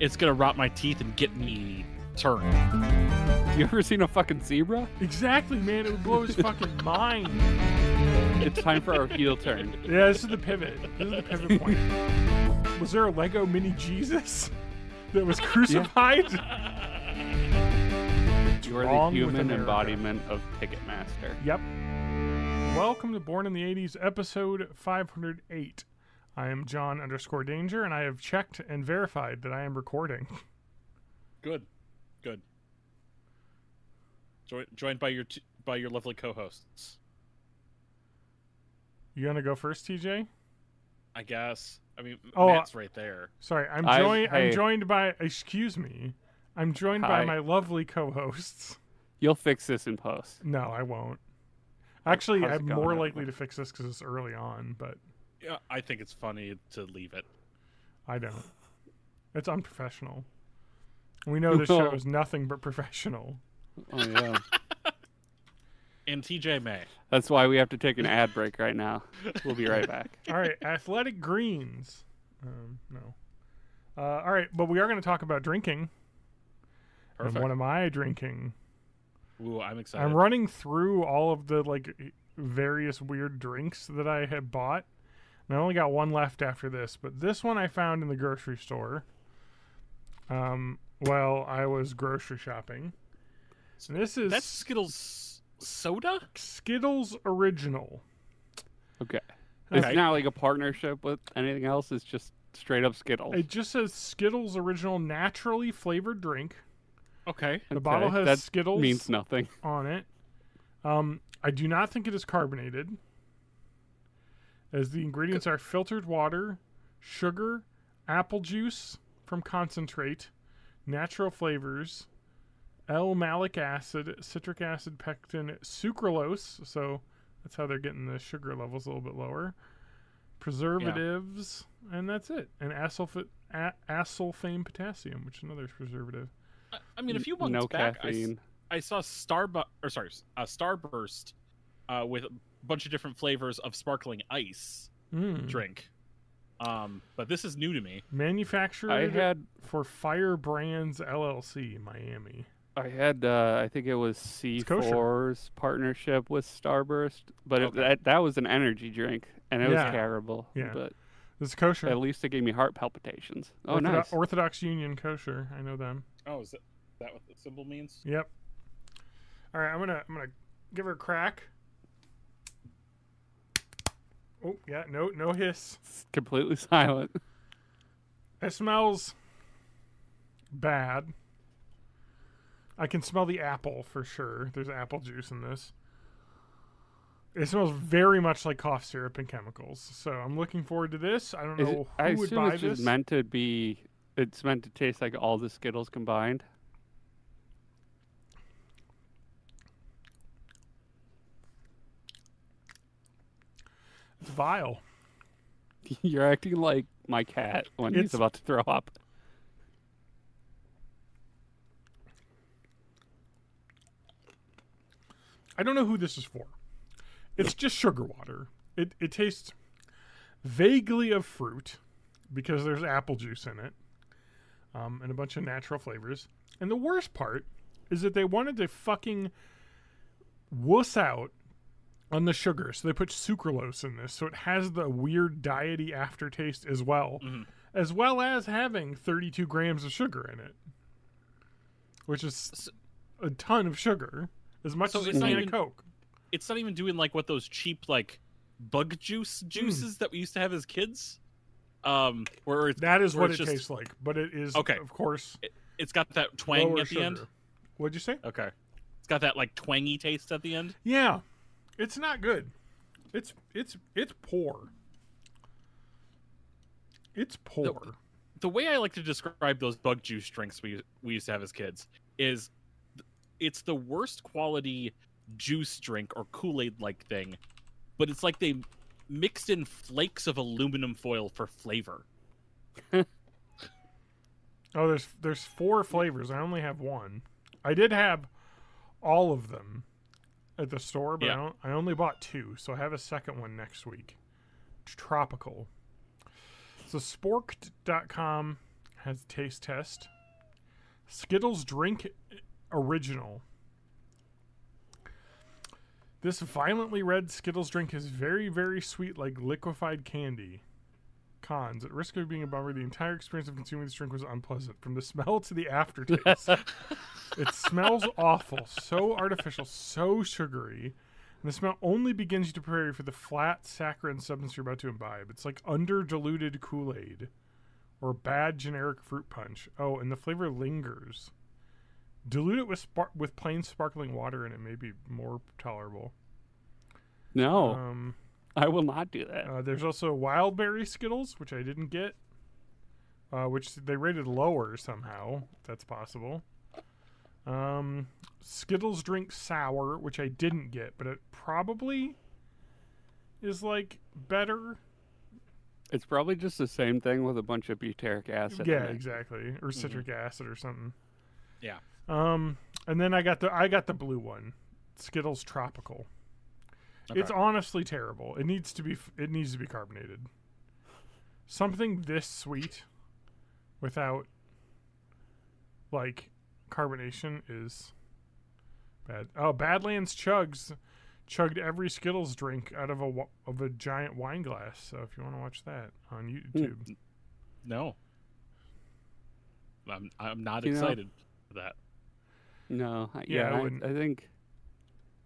it's gonna rot my teeth and get me turned. You ever seen a fucking zebra? Exactly, man. It would blow his fucking mind. It's time for our heel turn. Yeah, this is the pivot. This is the pivot point. Was there a Lego mini Jesus that was crucified? You are the Wrong with human America. embodiment of Ticketmaster. Yep. Welcome to Born in the 80s, episode 508. I am John_Danger, and I have checked and verified that I am recording. Good. Joined by your lovely co-hosts. You gonna go first, TJ? I guess. I mean, Oh, Matt's right there. Sorry, I'm hey. joined by. Excuse me. I'm joined by Hi. my lovely co-hosts. You'll fix this in post. No, I won't. Actually, How's it I'm going, more everyone? likely to fix this because it's early on, but Yeah, I think it's funny to leave it. I don't. It's unprofessional. We know this show is nothing but professional. Oh yeah. And TJ May. That's why we have to take an ad break right now. We'll be right back. All right, athletic greens. No. All right, but we are going to talk about drinking. Perfect. And what am I drinking? Ooh, I'm excited. I'm running through all of the various weird drinks that I had bought. And I only got one left after this, but this one I found in the grocery store. While I was grocery shopping. And this is That's Skittles soda? Skittles Original. Okay. Okay. It's not like a partnership with anything else. It's just straight up Skittles. It just says Skittles Original naturally flavored drink. Okay. The bottle has that Skittles means nothing. on it. I do not think it is carbonated, as the ingredients are filtered water, sugar, apple juice from concentrate, natural flavors, L-malic acid, citric acid, pectin, sucralose, so that's how they're getting the sugar levels a little bit lower, preservatives, and that's it. And acesulfame potassium, which is another preservative. I mean, a few months No back, caffeine. I saw Starburst with a bunch of different flavors of sparkling ice drink. But this is new to me. Manufactured for Fire Brands LLC, Miami. I had, I think it was C4's partnership with Starburst, but Okay. that was an energy drink, and it was Yeah. terrible. Yeah. But This is kosher. at least it gave me heart palpitations. Oh, nice. Orthodox Union kosher. I know them. Oh, is that what the symbol means? Yep. All right, I'm gonna give her a crack. Oh yeah, no hiss. It's completely silent. It smells bad. I can smell the apple for sure. There's apple juice in this. It smells very much like cough syrup and chemicals. So I'm looking forward to this. I don't know I who would assume buy it's this. just meant to be. It's meant to taste like all the Skittles combined. It's vile. You're acting like my cat when he's It's- about to throw up. I don't know who this is for. It's just sugar water. It tastes vaguely of fruit because there's apple juice in it, and a bunch of natural flavors. And the worst part is that they wanted to fucking wuss out on the sugar, so they put sucralose in this, so it has the weird diety aftertaste as well, as well as having 32 grams of sugar in it, which is a ton of sugar, as much So as it's a not can even- of Coke. It's not even doing like what those cheap like bug juices that we used to have as kids. Where it's, That is where what it's it just- tastes like, but it is, Okay. of course, It's got that twang lower at the sugar. end. What'd you say? Okay. It's got that like twangy taste at the end. Yeah, it's not good. It's poor. It's poor. The way I like to describe those bug juice drinks we used to have as kids is it's the worst quality juice drink or Kool-Aid like thing, but it's like they mixed in flakes of aluminum foil for flavor. Oh, there's 4 flavors. I only have one. I did have all of them at the store, but Yeah. I only bought 2, so I have a second one next week. It's tropical. So sporked.com has taste test. Skittles Drink Original. This violently red Skittles drink is very, very sweet, like liquefied candy. Cons. At risk of being a bummer, the entire experience of consuming this drink was unpleasant. From the smell to the aftertaste. It smells awful. So artificial. So sugary. And the smell only begins to prepare you for the flat, saccharine substance you're about to imbibe. It's like under-diluted Kool-Aid. Or bad generic fruit punch. Oh, and the flavor lingers. Dilute it with plain sparkling water and it may be more tolerable. No. I will not do that. There's also wild berry Skittles, which I didn't get. Which they rated lower somehow. That's possible. Skittles Drink Sour, which I didn't get, but it probably is like better. It's probably just the same thing with a bunch of butyric acid. Yeah, exactly. Or citric acid or something. Yeah. And then I got the blue one, Skittles Tropical. Okay. It's honestly terrible. It needs to be carbonated. Something this sweet without like carbonation is bad. Oh, Badlands chugged every Skittles drink out of a giant wine glass. So if you want to watch that on YouTube. No. I'm not excited for that. No,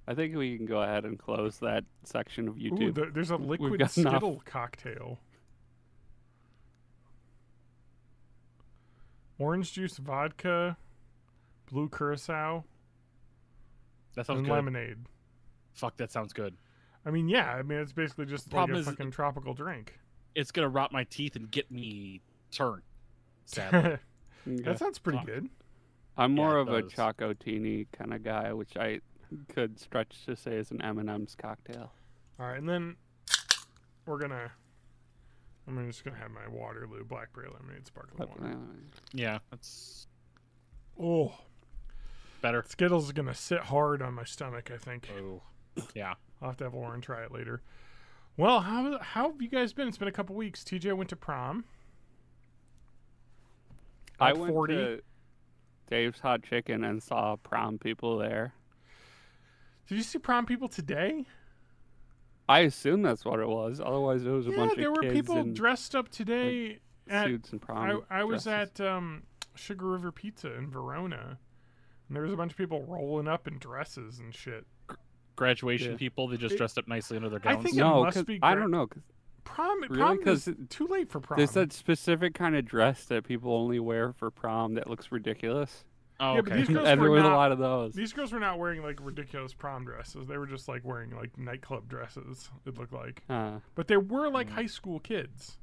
I think we can go ahead and close that section of YouTube. Ooh, there's a liquid Skittle cocktail. Orange juice, vodka, blue curacao, that sounds and good. Lemonade. Fuck, that sounds good. I mean, yeah. I mean, it's basically just like a fucking tropical drink. It's gonna rot my teeth and get me turned. Sadly. That sounds pretty good. I'm more of a Chocotini kind of guy, which I could stretch to say is an M&M's cocktail. All right, and then I'm just gonna have my Waterloo Blackberry Lemonade sparkling water. Yeah, that's better. Skittles is gonna sit hard on my stomach, I think. Oh, yeah. I'll have to have Lauren try it later. Well, how have you guys been? It's been a couple weeks. TJ went to prom. I went to Dave's Hot Chicken and saw prom people there. Did you see prom people today? I assume that's what it was. Otherwise, it was a bunch of kids. Yeah, there were people dressed up today. Like, suits and prom I was at Sugar River Pizza in Verona. And there was a bunch of people rolling up in dresses and shit. Graduation people, they just dressed up nicely under their gowns. I think it must be. I don't know. Prom is too late for prom. There's that specific kind of dress that people only wear for prom that looks ridiculous. Oh, yeah, okay. But these girls and there was a lot of those. These girls were not wearing like ridiculous prom dresses. They were just like wearing like nightclub dresses. It looked like, but they were like high school kids.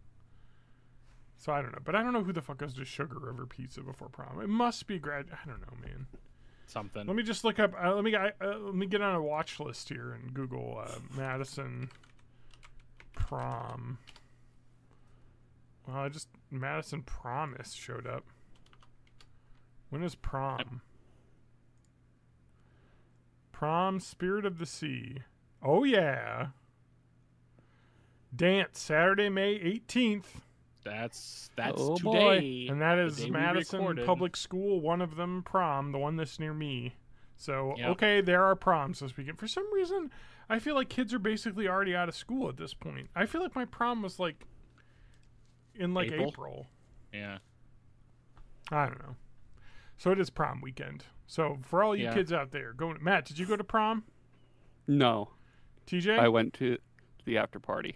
So I don't know, but I don't know who the fuck goes to Sugar River Pizza before prom. It must be I don't know, man. Something. Let me just look up. Let me get on a watch list here and Google Madison prom. Well, just Madison Promise showed up. When is prom? Prom Spirit of the Sea. Oh yeah. Dance Saturday, May 18th. That's oh, today. Boy. And that is Madison Public School, one of them prom, the one that's near me. So, okay, there are proms this weekend. For some reason, I feel like kids are basically already out of school at this point. I feel like my prom was like in like April. Yeah. I don't know. So it is prom weekend. So for all you kids out there, Matt, did you go to prom? No. TJ? I went to the after party.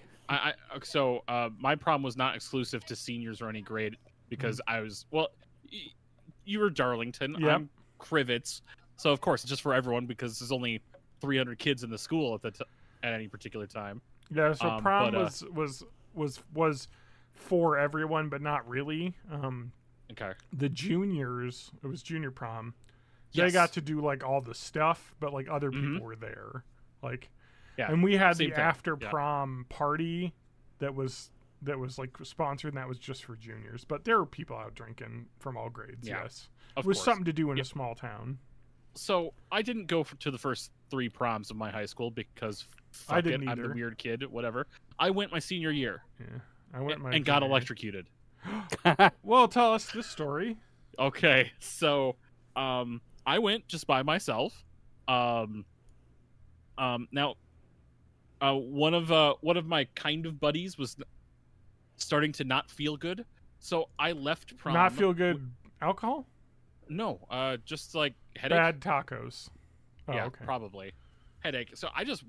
So my prom was not exclusive to seniors or any grade because I was, you were Darlington. Yep. I'm Crivets. So of course it's just for everyone because there's only 300 kids in the school at any particular time. Yeah, so prom was for everyone, but not really. Okay. The juniors, it was junior prom. They got to do like all the stuff, but like other people were there. Like, and we had the after prom party that was like sponsored, and that was just for juniors. But there were people out drinking from all grades. Yeah, yes, it was something to do in a small town. So I didn't go to the first 3 proms of my high school because I didn't I'm the weird kid. Whatever. I went my senior year. Yeah, I went and got electrocuted. Well, tell us this story. Okay, so I went just by myself. Now one of my kind of buddies was starting to not feel good, so I left prom. Not feel good. Alcohol? No, just like headache. Bad tacos. Oh, yeah, okay. probably headache. So I just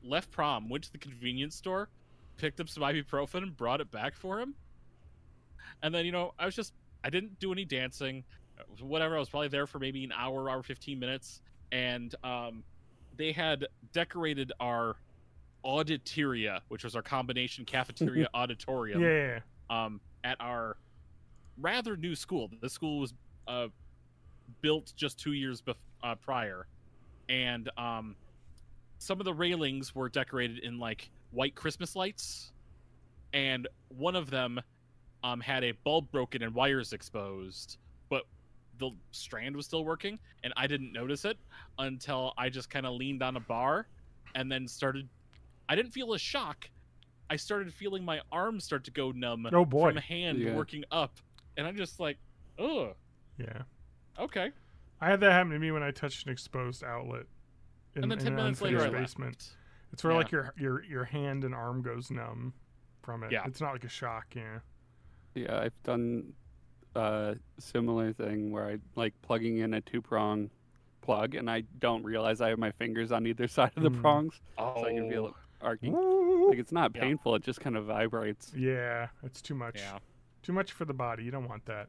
left prom, went to the convenience store, picked up some ibuprofen, and brought it back for him. And then I didn't do any dancing, whatever. I was probably there for maybe an hour 15 minutes, and they had decorated our auditoria, which was our combination cafeteria auditorium. Yeah. At our rather new school. The school was built just 2 years prior, and some of the railings were decorated in like white Christmas lights, and one of them had a bulb broken and wires exposed, but the strand was still working, and I didn't notice it until I just kind of leaned on a bar and then I didn't feel a shock. I started feeling my arms start to go numb. Oh boy. From a hand working up, and I'm just like, ugh. Yeah. Okay. I had that happen to me when I touched an exposed outlet and then 10 minutes later, I basement. left. It's where like your hand and arm goes numb from it. Yeah. It's not like a shock. Yeah. Yeah, I've done a similar thing where I like plugging in a 2-prong plug, and I don't realize I have my fingers on either side of the prongs, so I can feel it arcing. Like it's not painful; it just kind of vibrates. Yeah, it's too much. Yeah. Too much for the body. You don't want that.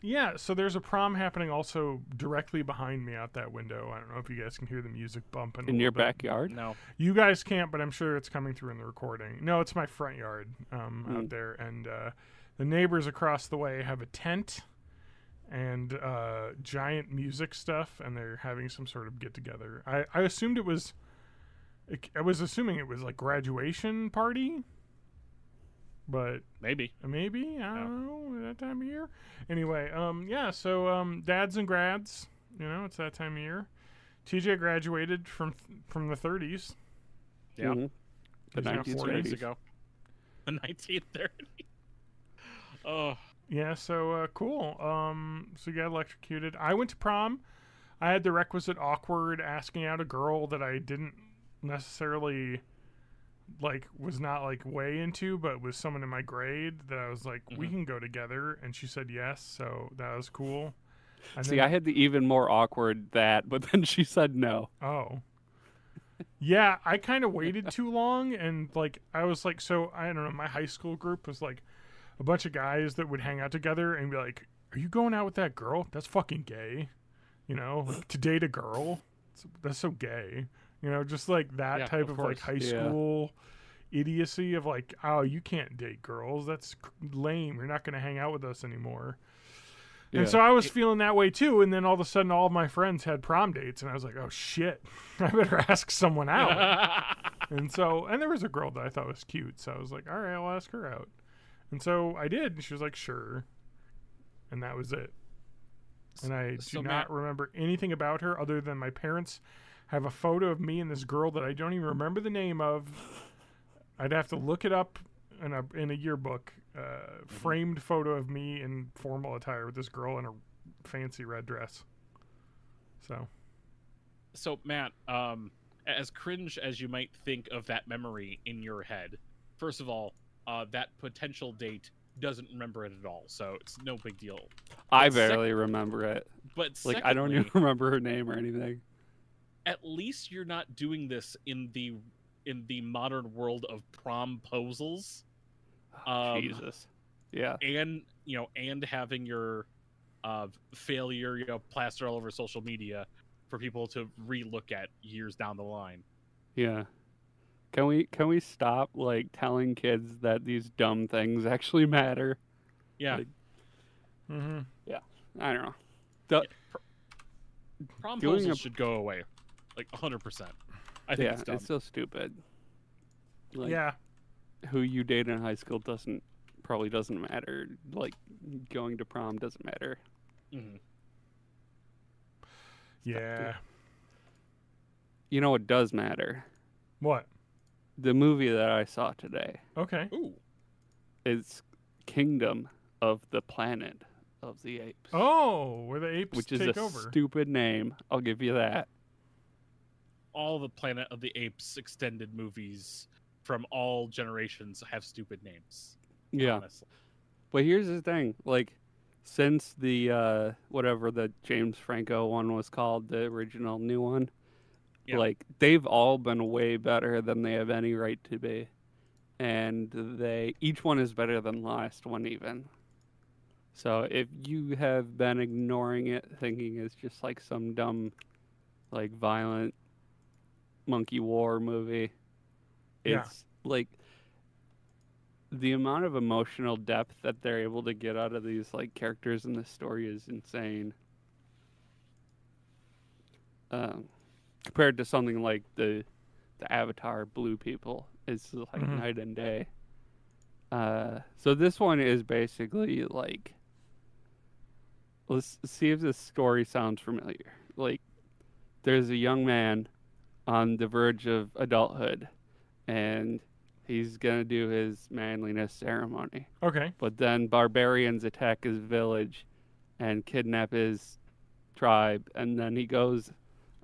Yeah, so there's a prom happening also directly behind me out that window. I don't know if you guys can hear the music bumping. In your backyard? No. You guys can't, but I'm sure it's coming through in the recording. No, it's my front yard out there. And the neighbors across the way have a tent and giant music stuff, and they're having some sort of get-together. I assumed it was... I was assuming it was like graduation party. But maybe I don't know, that time of year. Anyway, so dads and grads, it's that time of year. TJ graduated from the 30s. Yeah. Mm-hmm. The 1930s ago. The 1930s. Oh. Yeah, so cool. So you got electrocuted. I went to prom. I had the requisite awkward asking out a girl that I didn't necessarily was not way into, but was someone in my grade that I was like, we can go together, and she said yes, so that was cool. And I had the even more awkward that, but then she said no. Oh. Yeah, I kind of waited too long, and I was like, so I don't know, my high school group was like a bunch of guys that would hang out together and be like, are you going out with that girl? That's fucking gay. To date a girl, that's so gay. Just like that type of high school idiocy of oh, you can't date girls. That's lame. You're not going to hang out with us anymore. Yeah. And so I was feeling that way too. And then all of a sudden, all of my friends had prom dates, and I was like, oh shit, I better ask someone out. and there was a girl that I thought was cute, so I was like, all right, I'll ask her out. And so I did, and she was like, sure. And that was it. And I do not remember anything about her other than my parents have a photo of me and this girl that I don't even remember the name of. I'd have to look it up in a yearbook. Framed photo of me in formal attire with this girl in a fancy red dress. So Matt, as cringe as you might think of that memory in your head, first of all, that potential date doesn't remember it at all, so it's no big deal. I barely remember it. But secondly, I don't even remember her name or anything. At least you're not doing this in the modern world of promposals. Jesus. Yeah. And having your failure, plastered all over social media for people to re-look at years down the line. Yeah. Can we stop telling kids that these dumb things actually matter? Yeah. Yeah. I don't know. Promposals should go away. 100%. I think it's dumb. It's so stupid. Yeah. Who you date in high school probably doesn't matter. Going to prom doesn't matter. Mm-hmm. Yeah. You know what does matter? What? The movie that I saw today. Okay. Ooh. It's Kingdom of the Planet of the Apes. Oh, where the apes which is take a over. stupid name. I'll give you that. All the Planet of the Apes extended movies from all generations have stupid names. Yeah. Honestly. But here's the thing, like, since the whatever the James Franco one was called, the original new one, Yeah. like, they've all been way better than they have any right to be. And each one is better than the last one even. So if you have been ignoring it, thinking it's just like some dumb, like, violent monkey war movie, it's like the amount of emotional depth that they're able to get out of these like characters in the story is insane. Compared to something like the Avatar Blue People, it's like night and day. So this one is basically like, let's see if this story sounds familiar. Like, there's a young man on the verge of adulthood, and he's gonna do his manliness ceremony. Okay. But then barbarians attack his village and kidnap his tribe, and then he goes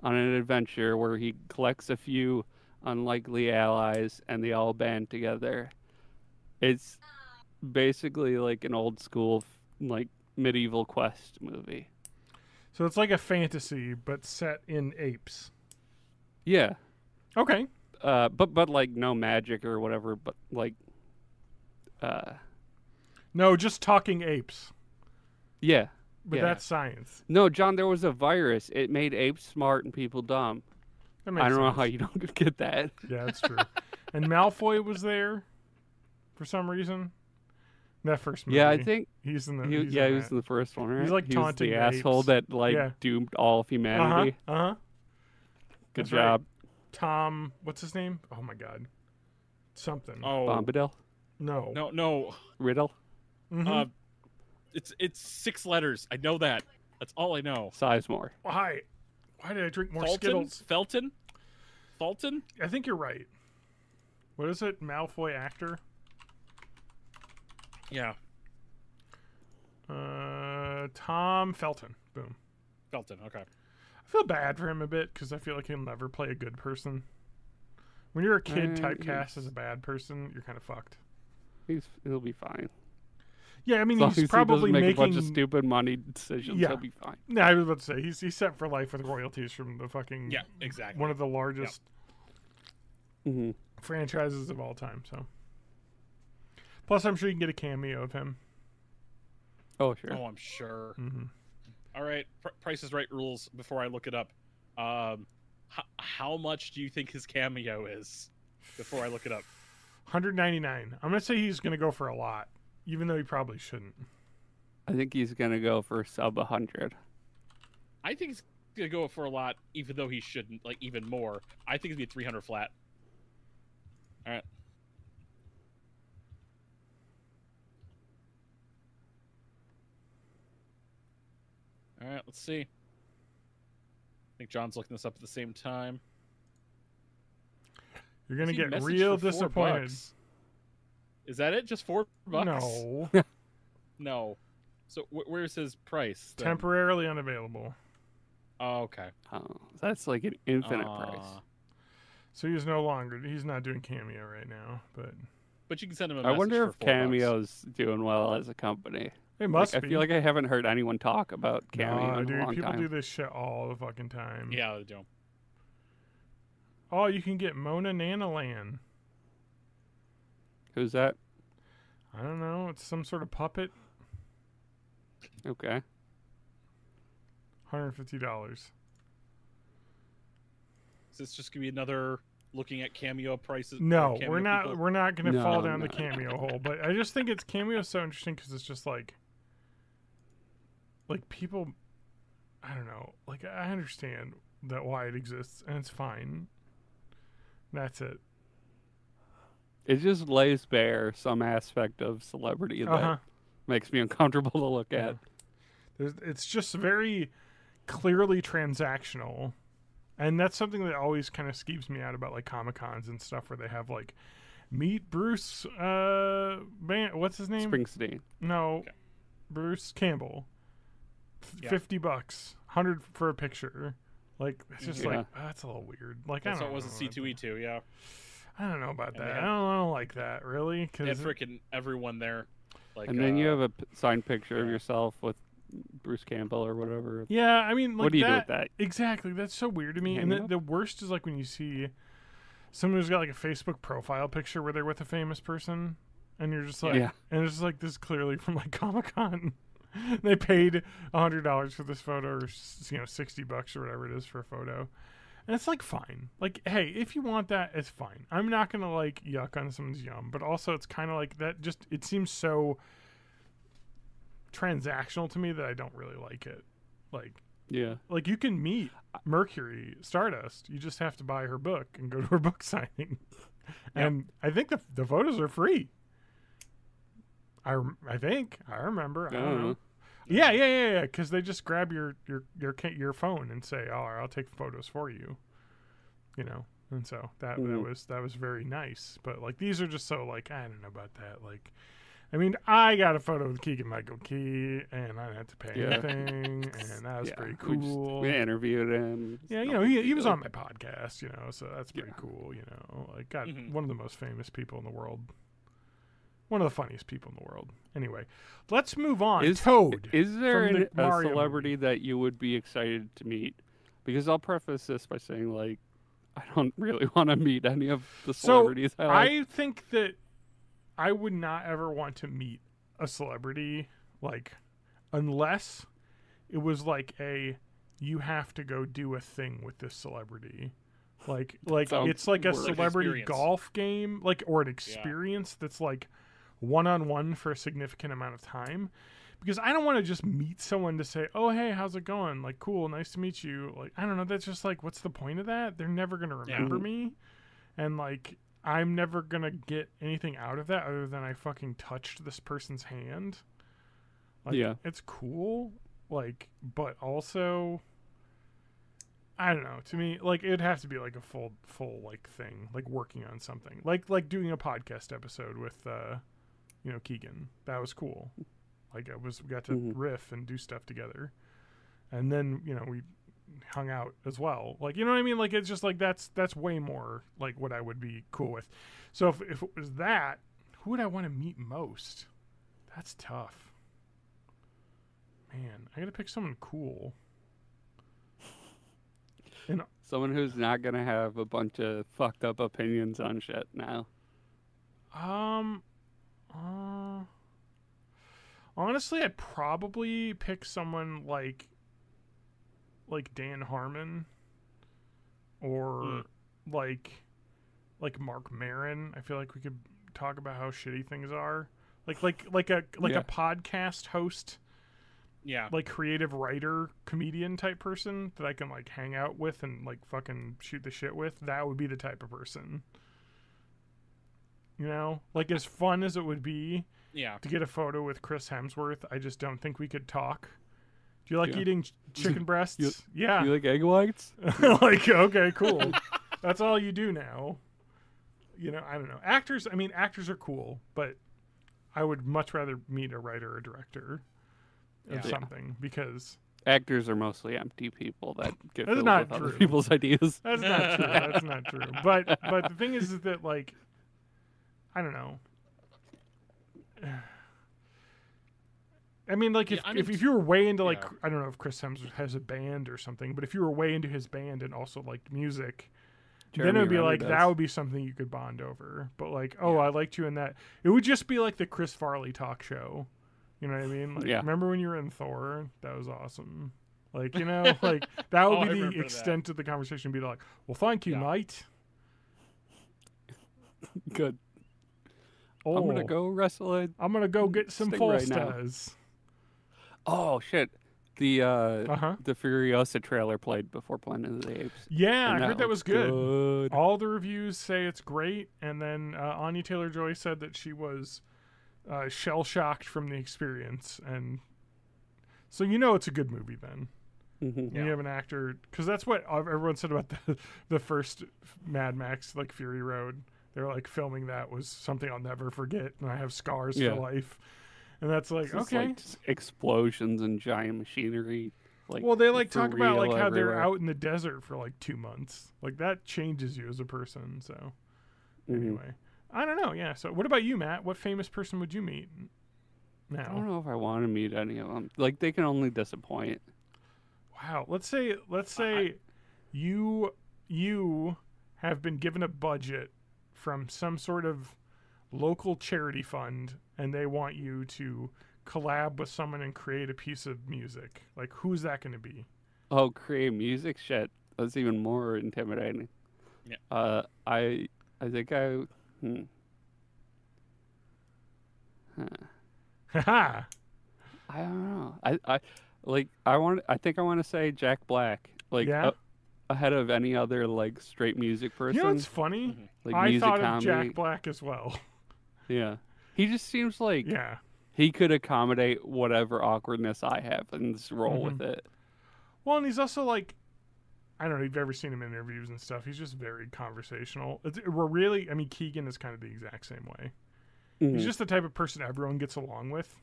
on an adventure where he collects a few unlikely allies, and they all band together. It's basically like an old school, like, medieval quest movie. So it's like a fantasy, but set in apes. Yeah. Okay. But like no magic or whatever, but like No, just talking apes. yeah. But yeah. that's science. No, John, there was a virus. It made apes smart and people dumb. That makes I don't know sense. how you don't get that. Yeah, that's true. And Malfoy was there for some reason. That first movie. Yeah, I think he's in the. he was in the first one, right? He's, like, he was taunting the the asshole apes. that like Yeah. doomed all of humanity. Good That's job, right. Tom, what's his name? Oh my God, something. Oh Bombadil, No. no. Riddle, Mhm. It's 6 letters. I know that. That's all I know. Sizemore. Why? Why did I drink more Fulton? Skittles? Felton? Fulton? I think you're right. What is it? Malfoy actor? Yeah, Tom Felton. Boom. Felton. Okay. I feel bad for him a bit because I feel like he'll never play a good person. When you're a kid typecast as a bad person, you're kind of fucked. He'll be fine. Yeah, I mean, As long he's as probably he doesn't make making a bunch of stupid money decisions. Yeah. He'll be fine. No, I was about to say he's set for life with royalties from the fucking Yeah, exactly. one of the largest Mm-hmm. franchises of all time. So, plus, I'm sure you can get a cameo of him. Oh sure. Oh, I'm sure. Mm-hmm. All right, Price is Right rules. Before I look it up, how much do you think his cameo is? Before I look it up, $199. I'm gonna say he's gonna go for a lot, even though he probably shouldn't. I think he's gonna go for sub 100. I think he's gonna go for a lot, even though he shouldn't. Like even more. I think it'd be 300 flat. All right. All right, let's see. I think John's looking this up at the same time. You're gonna See, get message real for $4. disappointed. Is that it? Just $4? No, No. So where's his price? then? temporarily unavailable. Oh, okay. Oh, that's like an infinite price. So he's no longer. He's not doing cameo right now, but But you can send him a I message wonder if for $4. Cameo's doing well as a company. it must Like, be. I feel like I haven't heard anyone talk about Cameo Nah, in a dude, long people time. do this shit all the fucking time. Yeah, they do. Oh, you can get Mona Nanalan. Who's that? I don't know. It's some sort of puppet. Okay. $150. Is this just gonna be another looking at cameo prices? No, cameo we're not. people? We're not going to No, fall down no. the cameo hole. But I just think it's cameo is so interesting because it's just like people. I don't know. Like I understand that why it exists and it's fine. That's it. It just lays bare some aspect of celebrity that Uh-huh. makes me uncomfortable to look at. It's just very clearly transactional. And that's something that always kind of skeeves me out about like Comic-Cons and stuff where they have like meet Bruce. What's his name? Springsteen. No, Okay. Bruce Campbell. Yeah. $50, 100 for a picture. Like it's just Yeah. like that's a little weird. Like That's I what don't was know a C2E2, yeah. I don't know about And that. they had- I don't like that really. They had Because freaking everyone there. Like, And then you have a signed picture of yeah. yourself with Bruce Campbell or whatever. yeah, I mean, like What do you do that, with that? Exactly. That's so weird to me. Hang And it the, up? the worst is like when you see someone who's got like a Facebook profile picture where they're with a famous person, and you're just like, Yeah. and it's just like this is clearly from like Comic-Con. They paid $100 for this photo, or $60 or whatever it is for a photo, and it's like fine. Like, hey, if you want that, it's fine. I'm not gonna like yuck on someone's yum, but also it's kind of like that. Just it seems so transactional to me that I don't really like it. Yeah. Like you can meet Mercury Stardust. You just have to buy her book and go to her book signing. And I think the photos are free. I think I remember. I don't know. Yeah. Because they just grab your phone and say, "Oh, I'll take photos for you." And so that was very nice. But like these are just so like I don't know about that. Like, I mean, I got a photo with Keegan Michael Key, and I didn't have to pay anything, and that was pretty cool. We interviewed him. Yeah, he was on my podcast, so that's pretty cool, Like, got Mhm. one of the most famous people in the world. One of the funniest people in the world. Anyway, let's move on. Toad. Is there from the a Mario celebrity movie. that you would be excited to meet? Because I'll preface this by saying, like, I don't really want to meet any of the celebrities I like. I think that I would not ever want to meet a celebrity, like, unless it was like you have to go do a thing with this celebrity. Like Sounds it's like a worse. celebrity Experience. golf game, like, or an experience that's like one-on-one for a significant amount of time. Because I don't want to just meet someone to say, "Oh, hey, how's it going? Like, cool, nice to meet you." Like, I don't know. That's just like, what's the point of that? They're never gonna remember me, and like, I'm never gonna get anything out of that other than I fucking touched this person's hand. Like, Yeah. it's cool. Like, but also, I don't know. To me, like, it'd have to be like a full like thing, like working on something, like doing a podcast episode with, Keegan. That was cool. Like, we got to riff and do stuff together, and then we hung out as well. Like, you know what I mean? Like, it's just like that's way more like what I would be cool with. So if it was that, who would I want to meet most? That's tough. Man, I gotta pick someone cool. And Someone who's not going to have a bunch of fucked up opinions on shit now. honestly, I'd probably pick someone like Dan Harmon, or like Mark Maron. I feel like we could talk about how shitty things are. Like a podcast host. Yeah. Like creative writer, comedian type person that I can like hang out with and like fucking shoot the shit with. That would be the type of person. Like, as fun as it would be to get a photo with Chris Hemsworth, I just don't think we could talk. Do you like eating chicken breasts? Yeah. You like egg whites? Like, okay, cool. That's all you do now. I don't know. Actors are cool, but I would much rather meet a writer or director of something, because Actors are mostly empty people that get That's filled not with other true. people's ideas. that's not true. That's not true. But the thing is that, like, I don't know. I mean, like, if you were way into, like, I don't know if Chris Hemsworth has a band or something, but if you were way into his band and also liked music, then it would be Renner like, does. that would be something you could bond over. But like, I liked you in that. It would just be like the Chris Farley talk show. You know what I mean? Like, remember when you were in Thor? That was awesome. Like, like, that would I be the remember extent of the conversation. Be like, well, thank you, mate. Good. Oh, I'm gonna go wrestle it. I'm gonna go get some Sting right now. Falstas. Oh shit! The the Furiosa trailer played before Planet of the Apes. Yeah, And I heard that was looks good. All the reviews say it's great, and then Anya Taylor-Joy said that she was shell-shocked from the experience, and so it's a good movie then. Mm-hmm. You have an actor, because that's what everyone said about the first Mad Max, like Fury Road. They're like filming that was something I'll never forget, and I have scars Yeah. for life. And that's like, It's just, okay. like, just explosions and giant machinery. Like, Well, they like for talk about like real how they're everywhere. out in the desert for like 2 months. Like that changes you as a person. So anyway, I don't know. Yeah. So what about you, Matt? What famous person would you meet I don't now? know if I want to meet any of them. Like, they can only disappoint. Wow. Let's say you have been given a budget from some sort of local charity fund, and they want you to collab with someone and create a piece of music. Like, who's that going to be? Oh, create music? Shit. That's even more intimidating. Yeah. I think I... Haha. I don't know. I think I want to say Jack Black. Like, Yeah? ahead of any other, like, straight music person. You know what's funny? Mhm. Like, I music thought of comedy. Jack Black as well. Yeah. He just seems like Yeah. he could accommodate whatever awkwardness I have and just roll Mhm. with it. Well, and he's also like, I don't know if you've ever seen him in interviews and stuff. He's just very conversational. We're really, I mean, Keegan is kind of the exact same way. He's Mhm. just the type of person everyone gets along with,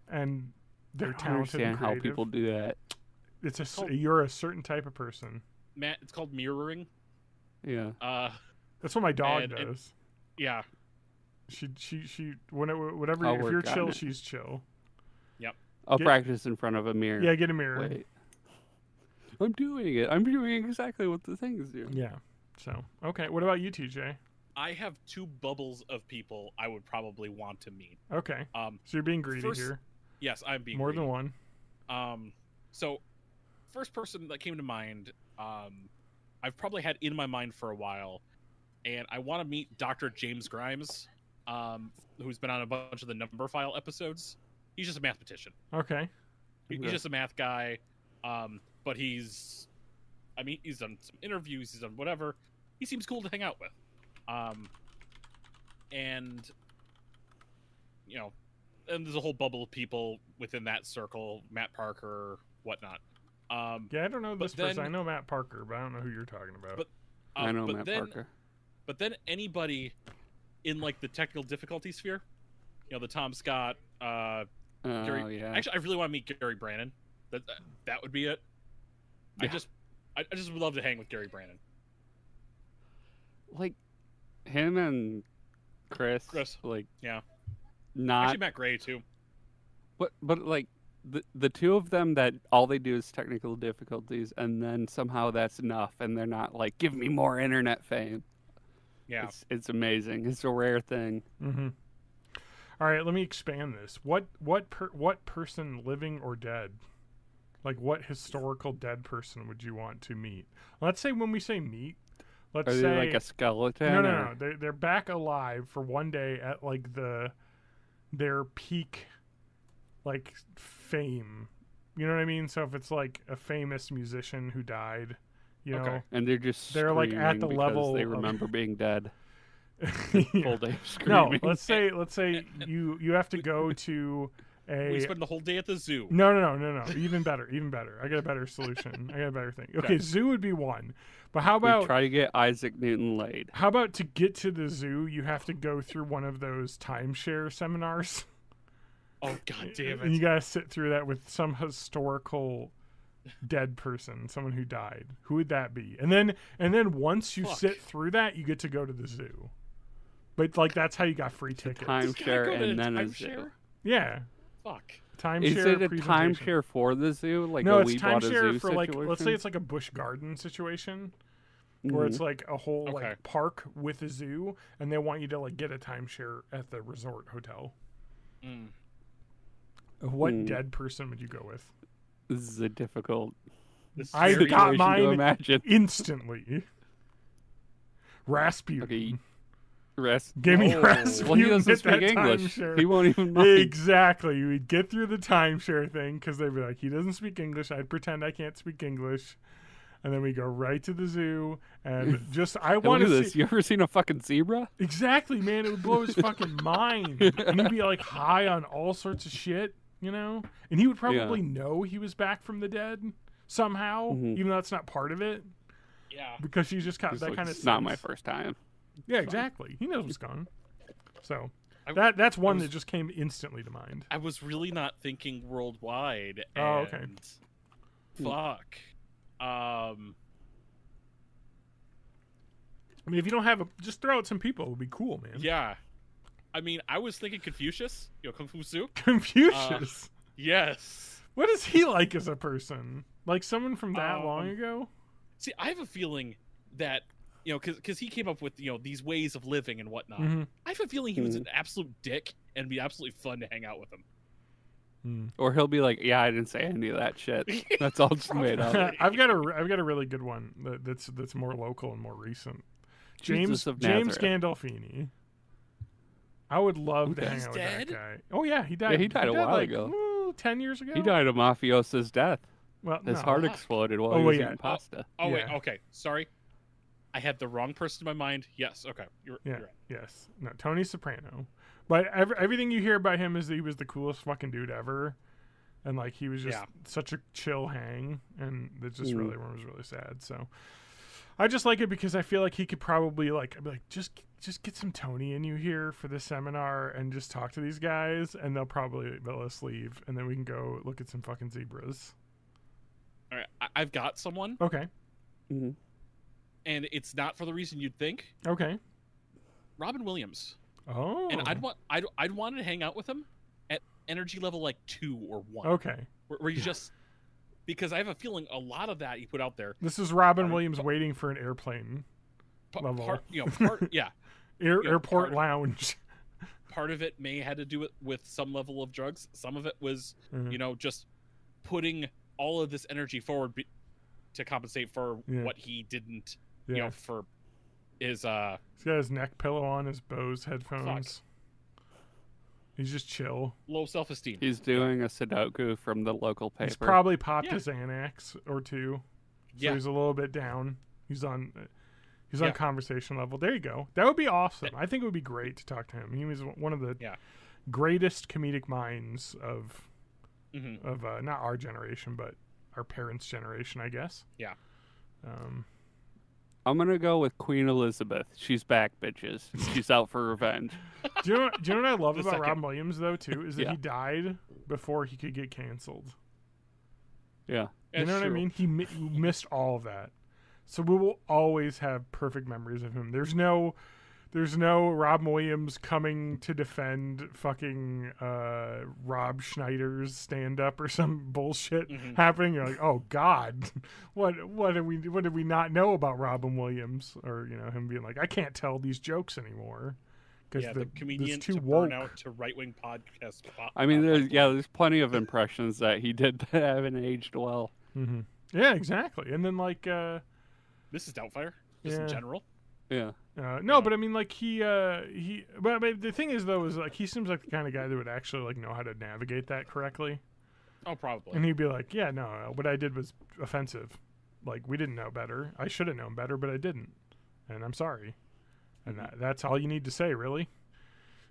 and they're I don't talented and understand how creative. people do that. You're a certain type of person. Matt, it's called mirroring. Yeah. That's what my dog And- does. Yeah. She whatever. I'll If work you're on chill, it. she's chill. I'll Get- practice in front of a mirror. Yeah, get a mirror. Wait. I'm doing it. I'm doing exactly what the thing is doing. Yeah. So okay, what about you, TJ? I have two bubbles of people I would probably want to meet. Okay, So you're being greedy first- here. yes, I'm being More greedy. than one. So first person that came to mind, I've probably had in my mind for a while, and I want to meet Dr. James Grimes, who's been on a bunch of the Number File episodes. He's just a mathematician. Okay. He's Okay. just a math guy, but he's done some interviews, he's done whatever. He seems cool to hang out with. And, you know, and there's a whole bubble of people within that circle, Matt Parker, whatnot. Yeah, I don't know this But person. I then- know Matt Parker, but I don't know who you're talking about. But- I know but Matt then, Parker. But then anybody in like the technical difficulty sphere, you know, the Tom Scott, Oh, Gary. yeah. Actually, I really want to meet Gary Brannon. That would be it. Yeah. I just would love to hang with Gary Brannon. Like, him and Chris. Like, Yeah. not... Actually, Matt Gray too. But like, the two of them that all they do is technical difficulties, and then somehow that's enough, and they're not like, give me more internet fame. Yeah. It's amazing. It's a rare thing. Mm-hmm. All right, let me expand this. What person, living or dead, like what historical dead person would you want to meet? Let's say when we say meet, let's Are say they like a skeleton? no. or- They're back alive for one day at like their peak, like fame. You know what I mean? So if it's like a famous musician who died, you know, Okay. And They're, like, at screaming the because level they of- remember being dead. Yeah. Full day of No, screaming. let's say you have to go to We a spend the whole day at the zoo. no. Even better. I got a better solution. I got a better thing. Okay, zoo would be one, but how We about try to get Isaac Newton laid. to get to the zoo? You have to go through one of those timeshare seminars. Oh god damn And you it! gotta sit through that with some historical dead person, someone who died. Who would that be? And then once you Fuck. sit through that, you get to go to the zoo. But like that's how you got free tickets. Just gotta Timeshare go to and the then a timeshare? zoo. Yeah, Fuck. timeshare. Is it a presentation. timeshare for the zoo? Like No, a it's we bought a timeshare zoo for like situation? let's say it's like a Busch Garden situation where it's Mhm. like a whole Okay. like park with a zoo, and they want you to like get a timeshare at the resort hotel. Mm. What Hmm. dead person would you go with? This is a difficult This I very- got situation mine to imagine. instantly. Rasputin. Okay, Give me Oh. Rasputin. Well, he doesn't at that speak English. timeshare. He won't even mind. Exactly. We'd get through the timeshare thing because they'd be like, he doesn't speak English. I'd pretend I can't speak English. And then we go right to the zoo and just, I Hey, want look at to this. see. You ever seen a fucking zebra? Exactly, man. It would blow his fucking mind. And he'd be like high on all sorts of shit, you know? And he would probably know he was back from the dead somehow, Mhm. even though that's not part of it. Yeah. Because she's just got He's that like, kind of it's not my first time. Yeah, exactly. He knows what's going. So that's one that just came instantly to mind. I was really not thinking worldwide. Oh, okay. Fuck. I mean, if you don't have just throw out some people. It would be cool, man. Yeah. I mean, I was thinking Confucius. Kung Fu Su. Confucius. Yes. What is he like as a person? Like someone from that long ago? See, I have a feeling that, because he came up with, these ways of living and whatnot. Mm-hmm. I have a feeling he was an absolute dick and it'd be absolutely fun to hang out with him. Or he'll be like, "Yeah, I didn't say any of that shit. That's all just made up." I've got a really good one that's more local and more recent. James Gandolfini. I would love to hang out with that guy. Oh yeah, he died. Yeah, he died a while ago. 10 years ago. He died a mafioso's death. Well, his heart exploded while he was eating pasta. Wait, okay, sorry. I had the wrong person in my mind. Yes, okay, you're right. Yes, no, Tony Soprano. But everything you hear about him is that he was the coolest fucking dude ever, and like he was just such a chill hang, and it just really was really sad. So I just like it because I feel like he could probably I'd be like, just get some Tony in you here for this seminar and just talk to these guys, and they'll probably let us leave, and then we can go look at some fucking zebras. All right, I've got someone. Okay. Mm-hmm. And it's not for the reason you'd think. Okay. Robin Williams. Oh. And I'd want to hang out with him at energy level 2 or 1. Okay. Where you just, because I have a feeling a lot of that you put out there. This is Robin Williams waiting for an airplane level. Airport lounge. Part of it may had to do with some level of drugs. Some of it was, just putting all of this energy forward to compensate for what he didn't, for his he's got his neck pillow on, his Bose headphones. Fuck. He's just chill. Low self-esteem. He's doing a Sudoku from the local paper. He's probably popped a Xanax or two. So he's a little bit down. He's on conversation level. There you go. That would be awesome. I think it would be great to talk to him. He was one of the greatest comedic minds of not our generation, but our parents' generation, I guess. Yeah. I'm gonna go with Queen Elizabeth. She's back, bitches. She's out for revenge. Do you know what I love about Robin Williams though too is that he died before he could get canceled. Yeah, you know what I mean. He missed all of that, so we will always have perfect memories of him. There's no Robin Williams coming to defend fucking Rob Schneider's stand up or some bullshit happening. You're like, oh God, what did we not know about Robin Williams? Or him being like, I can't tell these jokes anymore because the comedian too to woke. burn out to right wing podcast. I mean, there's plenty of impressions that he did that haven't aged well. Mm-hmm. Yeah, exactly. And then Mrs. Doubtfire, just in general. Yeah. No, but I mean, like but the thing is though, is like he seems like the kind of guy that would actually know how to navigate that correctly. Oh, probably. And he'd be like, yeah, no, what I did was offensive. Like, we didn't know better. I should have known better, but I didn't. And I'm sorry. And that's all you need to say, really.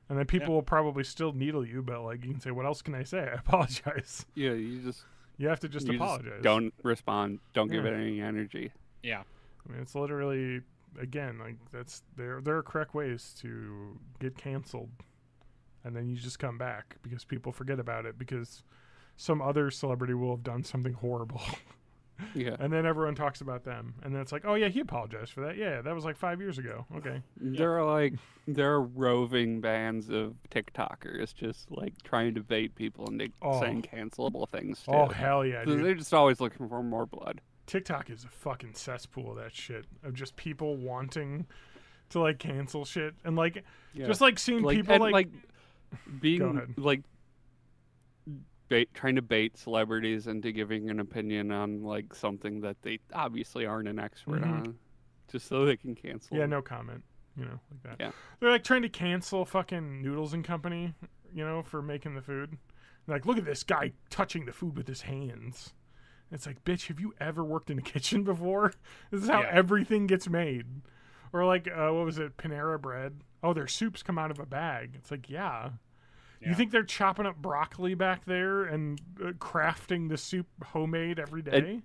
And then people will probably still needle you, but like you can say, what else can I say? I apologize. Yeah, you have to just apologize. Just don't respond. Don't give it any energy. Yeah. I mean, it's literally, again, like there are correct ways to get canceled, and then you just come back because people forget about it because some other celebrity will have done something horrible. Yeah. And then everyone talks about them, and then it's like, oh yeah, he apologized for that. Yeah, that was like 5 years ago. Okay. There are roving bands of TikTokers just like trying to bait people into saying cancelable things too. Oh hell yeah, dude. They're just always looking for more blood. TikTok is a fucking cesspool of that shit, of just people wanting to like cancel shit, and like just like seeing people like being like trying to bait celebrities into giving an opinion on like something that they obviously aren't an expert on, just so they can cancel. Yeah, no comment. Like that. Yeah, they're like trying to cancel fucking Noodles and Company, for making the food. Like, look at this guy touching the food with his hands. It's like, bitch, have you ever worked in a kitchen before? This is how everything gets made. Or like, what was it, Panera Bread? Oh, their soups come out of a bag. It's like, yeah. You think they're chopping up broccoli back there and crafting the soup homemade every day?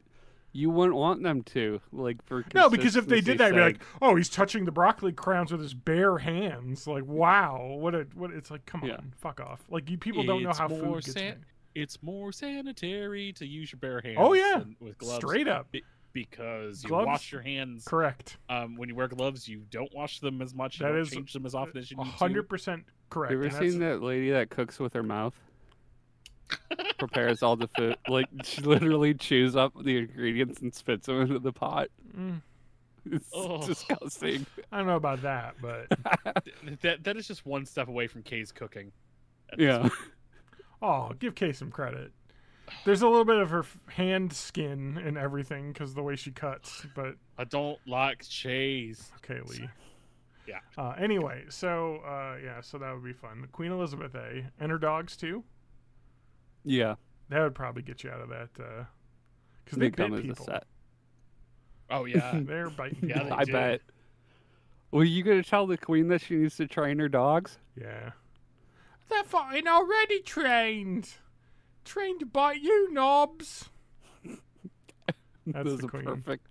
You wouldn't want them to, like, for No, because if they did that, you'd be like, sake. oh, he's touching the broccoli crowns with his bare hands. Like, wow, what? It's like, come Yeah. on, fuck off. Like, you people don't know how food gets made. It's more sanitary to use your bare hands. Oh yeah, with gloves. Straight up. Because you Gloves? wash your hands. Correct. When you wear gloves, you don't wash them as much. You That don't is change them as often as you need 100% correct. You ever seen that lady that cooks with her mouth? Prepares all the food, like she literally chews up the ingredients and spits them into the pot. It's disgusting. I don't know about that, but that is just one step away from Kay's cooking. Yeah. oh, give Kay some credit. There's a little bit of her hand skin and everything because of the way she cuts, but I don't like cheese. okay, Lee. Yeah. Anyway, so so that would be fun. Queen Elizabeth A. And her dogs too. Yeah. That would probably get you out of that because They they come bit as a people. set. Oh yeah. They're biting. Yeah, people. they I do. bet. Were you gonna tell the queen that she needs to train her dogs? Yeah. They're fine already trained. Trained to bite you, knobs. That's Those the are queen. perfect.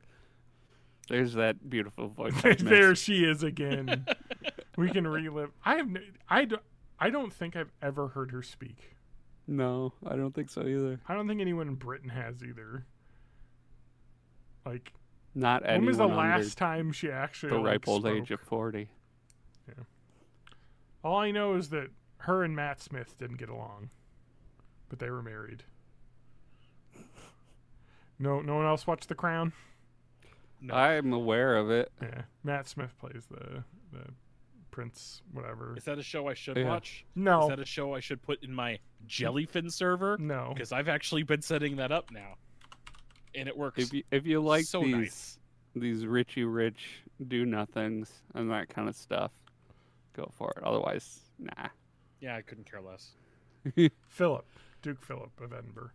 There's that beautiful voice. There she is again. We can relive. I don't think I've ever heard her speak. No, I don't think so either. I don't think anyone in Britain has either. Like, Not when anyone was the under last time she actually the like, ripe old spoke? age of 40. All I know is that her and Matt Smith didn't get along, but they were married. No one else watched The Crown. No. I'm aware of it. Yeah, Matt Smith plays the prince, whatever. Is that a show I should Yeah. watch? No. Is that a show I should put in my Jellyfin server? No. Because I've actually been setting that up now, and it works. If you like so these nice. these richy rich do nothings and that kind of stuff, go for it. Otherwise, nah. Yeah, I couldn't care less. Philip, Duke Philip of Edinburgh.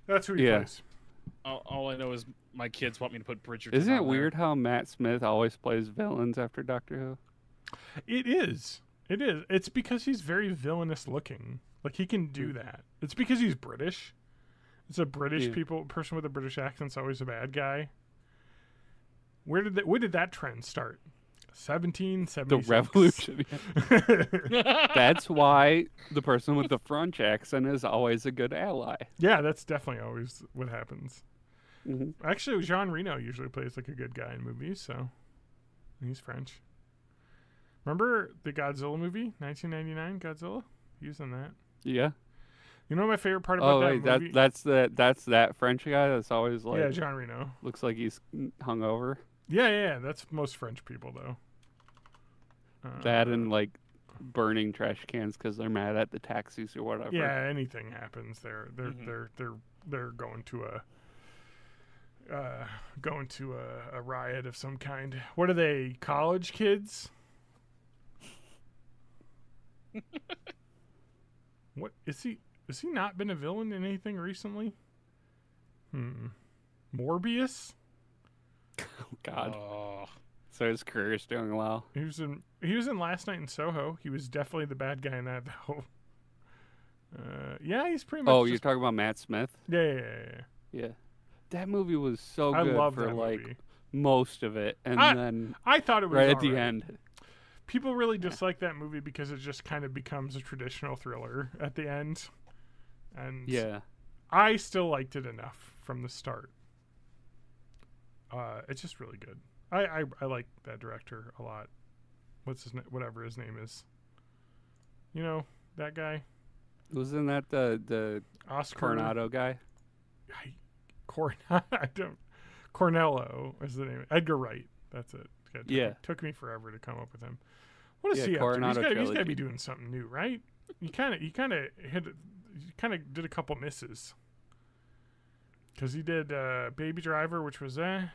That's who he Yeah. plays. All I know is my kids want me to put Bridgerton. Isn't it on there. weird how Matt Smith always plays villains after Doctor Who? It is. It is. It's because he's very villainous looking. Like he can do that. It's because he's British. It's a British person with a British accent's always a bad guy. Where did that trend start? 1776. The revolution. That's why the person with the French accent is always a good ally. Yeah, that's definitely always what happens. Mhm. Actually, Jean Reno usually plays like a good guy in movies, so he's French. Remember the Godzilla movie, 1999 Godzilla? He was in that. Yeah. You know what my favorite part about Oh, that wait, movie? that's that French guy that's always like yeah, Jean Reno. looks like he's hungover. Yeah, that's most French people though. That and like burning trash cans because they're mad at the taxis or whatever. yeah, anything happens. They're going to a riot of some kind. What are they? College kids? What is he? Has he not been a villain in anything recently? Morbius? Oh, God. Oh, So his career's doing well. He was in Last Night in Soho. He was definitely the bad guy in that though. Yeah, he's pretty much. Oh, you're just, talking about Matt Smith? yeah. Yeah. That movie was so I good love for that like movie. most of it, and I- then I thought it was right at the alright. end. People really dislike that movie because it just kind of becomes a traditional thriller at the end. And Yeah. I still liked it enough from the start. It's just really good. I like that director a lot. What's his whatever his name is. You know, that guy? Wasn't that the Oscar Coronado guy? I don't Cornello is the name. Edgar Wright. That's it. Took me forever to come up with him. What is Yeah, he up to? Coronado He's got to trilogy. be doing something new, right? You kind of did a couple misses. Because he did Baby Driver, which was and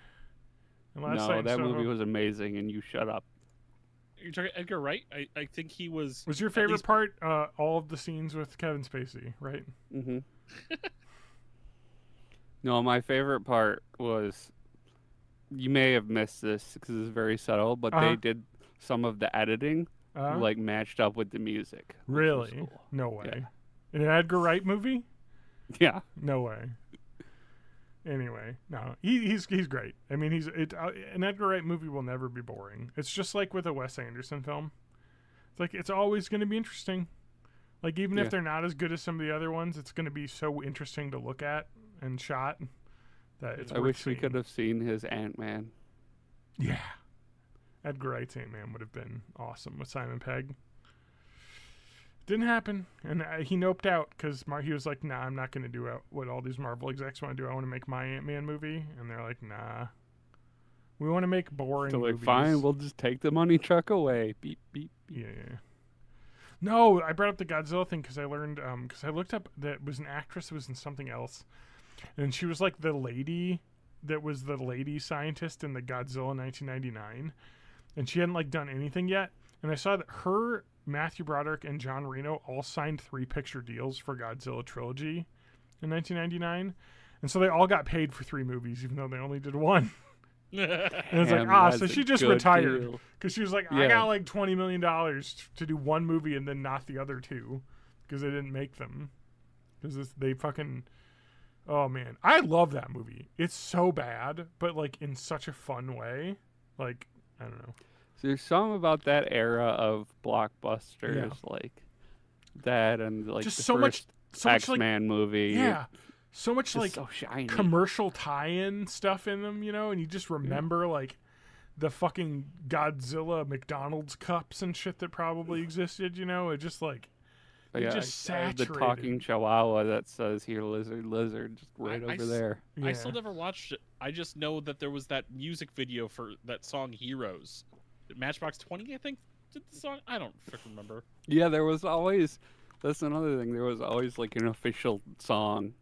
Last Night No, in that Soho. movie was amazing, and you shut up. you're talking Edgar Wright? I think he was. Was your at favorite least- part all of the scenes with Kevin Spacey, right? Mm-hmm. No, my favorite part was, you may have missed this because it's very subtle, but Uh-huh. they did some of the editing like matched up with the music. which was Really? cool. No way. Yeah. In an Edgar Wright movie? Yeah. No way. Anyway, no, he's great. I mean, an Edgar Wright movie will never be boring. It's just like with a Wes Anderson film. It's like it's always going to be interesting. Like even if they're not as good as some of the other ones, it's going to be so interesting to look at and shot that it's. I wish we could have seen his Ant-Man. Yeah, Edgar Wright's Ant-Man would have been awesome with Simon Pegg. Didn't happen, and he noped out because he was like, "Nah, I'm not going to do what all these Marvel execs want to do. I want to make my Ant-Man movie," and they're like, "Nah, we want to make boring." So like, movies. fine, we'll just take the money truck away. Beep beep. Beep. Yeah. No, I brought up the Godzilla thing because I learned because I looked up that it was an actress that was in something else, and she was like the lady that was the lady scientist in the Godzilla 1999, and she hadn't like done anything yet. And I saw that her, Matthew Broderick, and John Reno all signed 3-picture deals for Godzilla trilogy in 1999, and so they all got paid for 3 movies, even though they only did 1. And it's like, so she just retired because she was like, I got like $20 million to do 1 movie and then not the other 2 because they didn't make them because they fucking. Oh man, I love that movie. It's so bad, but like in such a fun way. Like I don't know. So there's some about that era of blockbusters like that, and like just the so first much X-Men movie. Yeah. So much like so shiny. Commercial tie-in stuff in them, and you just remember like the fucking Godzilla McDonald's cups and shit that probably existed, It just like just saturated. The talking chihuahua that says "Here, lizard, lizard," just right over there. I still never watched it. I just know that there was that music video for that song "Heroes." Matchbox 20, I think, did the song. I don't freaking remember. Yeah, there was always. That's another thing. There was always like an official song.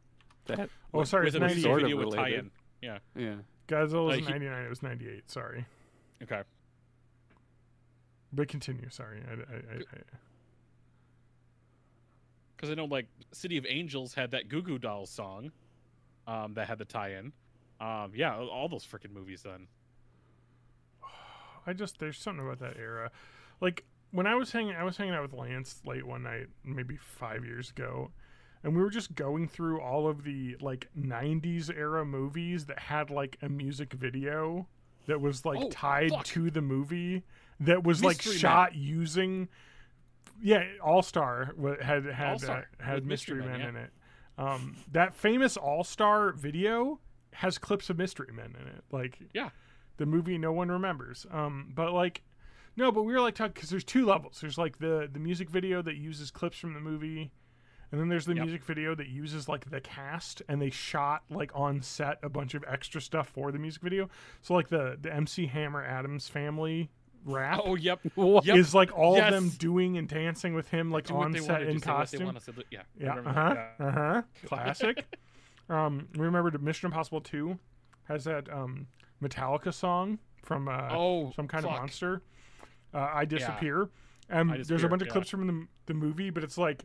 That sorry, with it's a music 98. video with tie-in. Yeah. Godzilla was 99. It was 98. Sorry. Okay. But continue. Sorry. Because I know, like, City of Angels had that Goo Goo Dolls song that had the tie-in. All those freaking movies then. There's something about that era. Like, when I was hanging out with Lance late one night, maybe 5 years ago, and we were just going through all of the, like, 90s era movies that had, like, a music video that was, like, tied to the movie that was, Mystery like, shot using... Yeah, All-Star had Mystery Men in it. That famous All-Star video has clips of Mystery Men in it. Like, the movie no one remembers. But we were like talking because there's 2 levels. There's like the music video that uses clips from the movie, and then there's the music video that uses like the cast, and they shot like on set a bunch of extra stuff for the music video. So like the MC Hammer Adams family rap. Oh, yep. Is like all of them doing and dancing with him like on set in costume. Classic. Remember the Mission Impossible 2 has that Metallica song from Some Kind of Monster. I Disappear. There's a bunch of clips from the movie, but it's like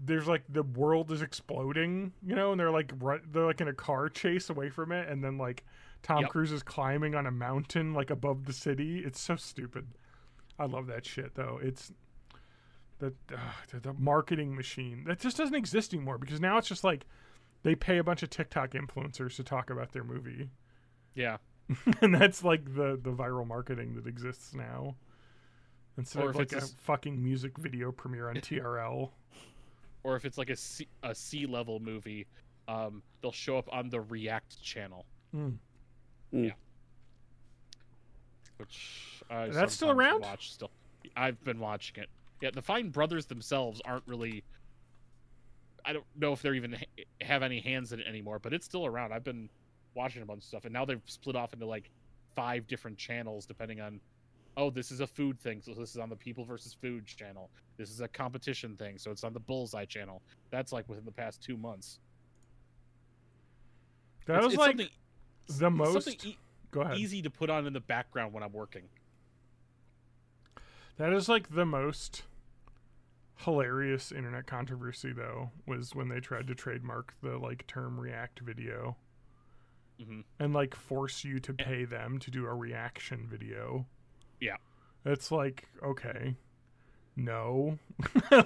there's like the world is exploding, and they're like in a car chase away from it, and then like Tom Cruise is climbing on a mountain like above the city. It's so stupid. I love that shit though. It's the marketing machine that just doesn't exist anymore because now it's just like they pay a bunch of TikTok influencers to talk about their movie. Yeah. And that's like the viral marketing that exists now. Instead of like a fucking music video premiere on TRL. Or if it's like a C-level movie, they'll show up on the React channel. Yeah. Which that's still around? Still. I've been watching it. Yeah, the Fine Brothers themselves aren't really... I don't know if they're even have any hands in it anymore, but it's still around. I've been watching a bunch of stuff, and now they've split off into like 5 different channels depending on... Oh, this is a food thing, so this is on the People versus Food channel. This is a competition thing, so it's on the Bullseye channel. That's like within the past 2 months. That was like the most... Go ahead. Easy to put on in the background when I'm working. That is like the most hilarious internet controversy, though, was when they tried to trademark the like term React video and like force you to pay them to do a reaction video. Yeah. It's like, okay, no.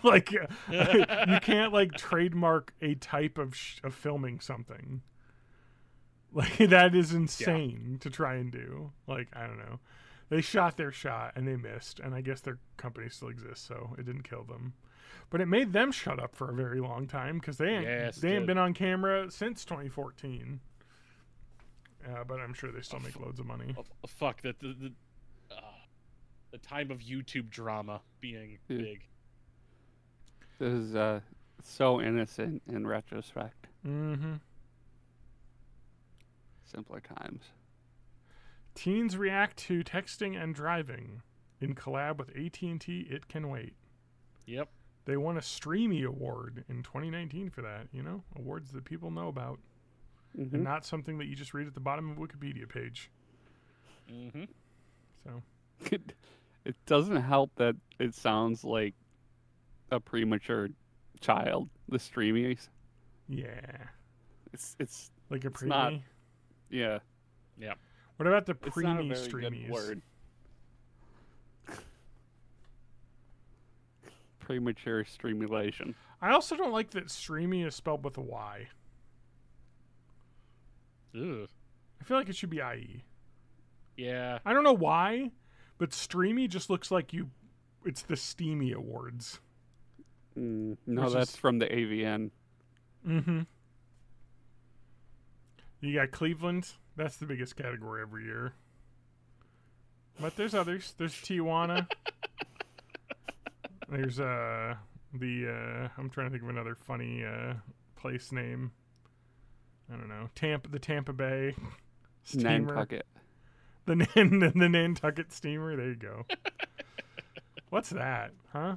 Like, you can't like trademark a type of filming something. Like, that is insane to try and do. Like, I don't know. They shot their shot and they missed, and I guess their company still exists, so it didn't kill them. But it made them shut up for a very long time because they ain't been on camera since 2014. But I'm sure they still make loads of money. Fuck that the time of YouTube drama being big. This is so innocent in retrospect. Mm-hmm. Simpler times. Teens react to texting and driving. In collab with AT&T, it can wait. Yep. They won a Streamy Award in 2019 for that, awards that people know about. Mm-hmm. And not something that you just read at the bottom of a Wikipedia page. Mm-hmm. So. It doesn't help that it sounds like a premature child, the Streamies. Yeah. It's like a it's preemie? not, yeah. Yeah. What about the It's not a preemie very streamies? good word. Premature streamulation. I also don't like that streamy is spelled with a Y. Ugh. I feel like it should be IE. Yeah. I don't know why, but streamy just looks like it's the Steamy Awards. No, Which that's is- from the AVN. Mm-hmm. You got Cleveland. That's the biggest category every year. But there's others. There's Tijuana. There's I'm trying to think of another funny place name. I don't know. The Tampa Bay steamer. Nantucket. The Nantucket steamer. There you go. What's that? Huh?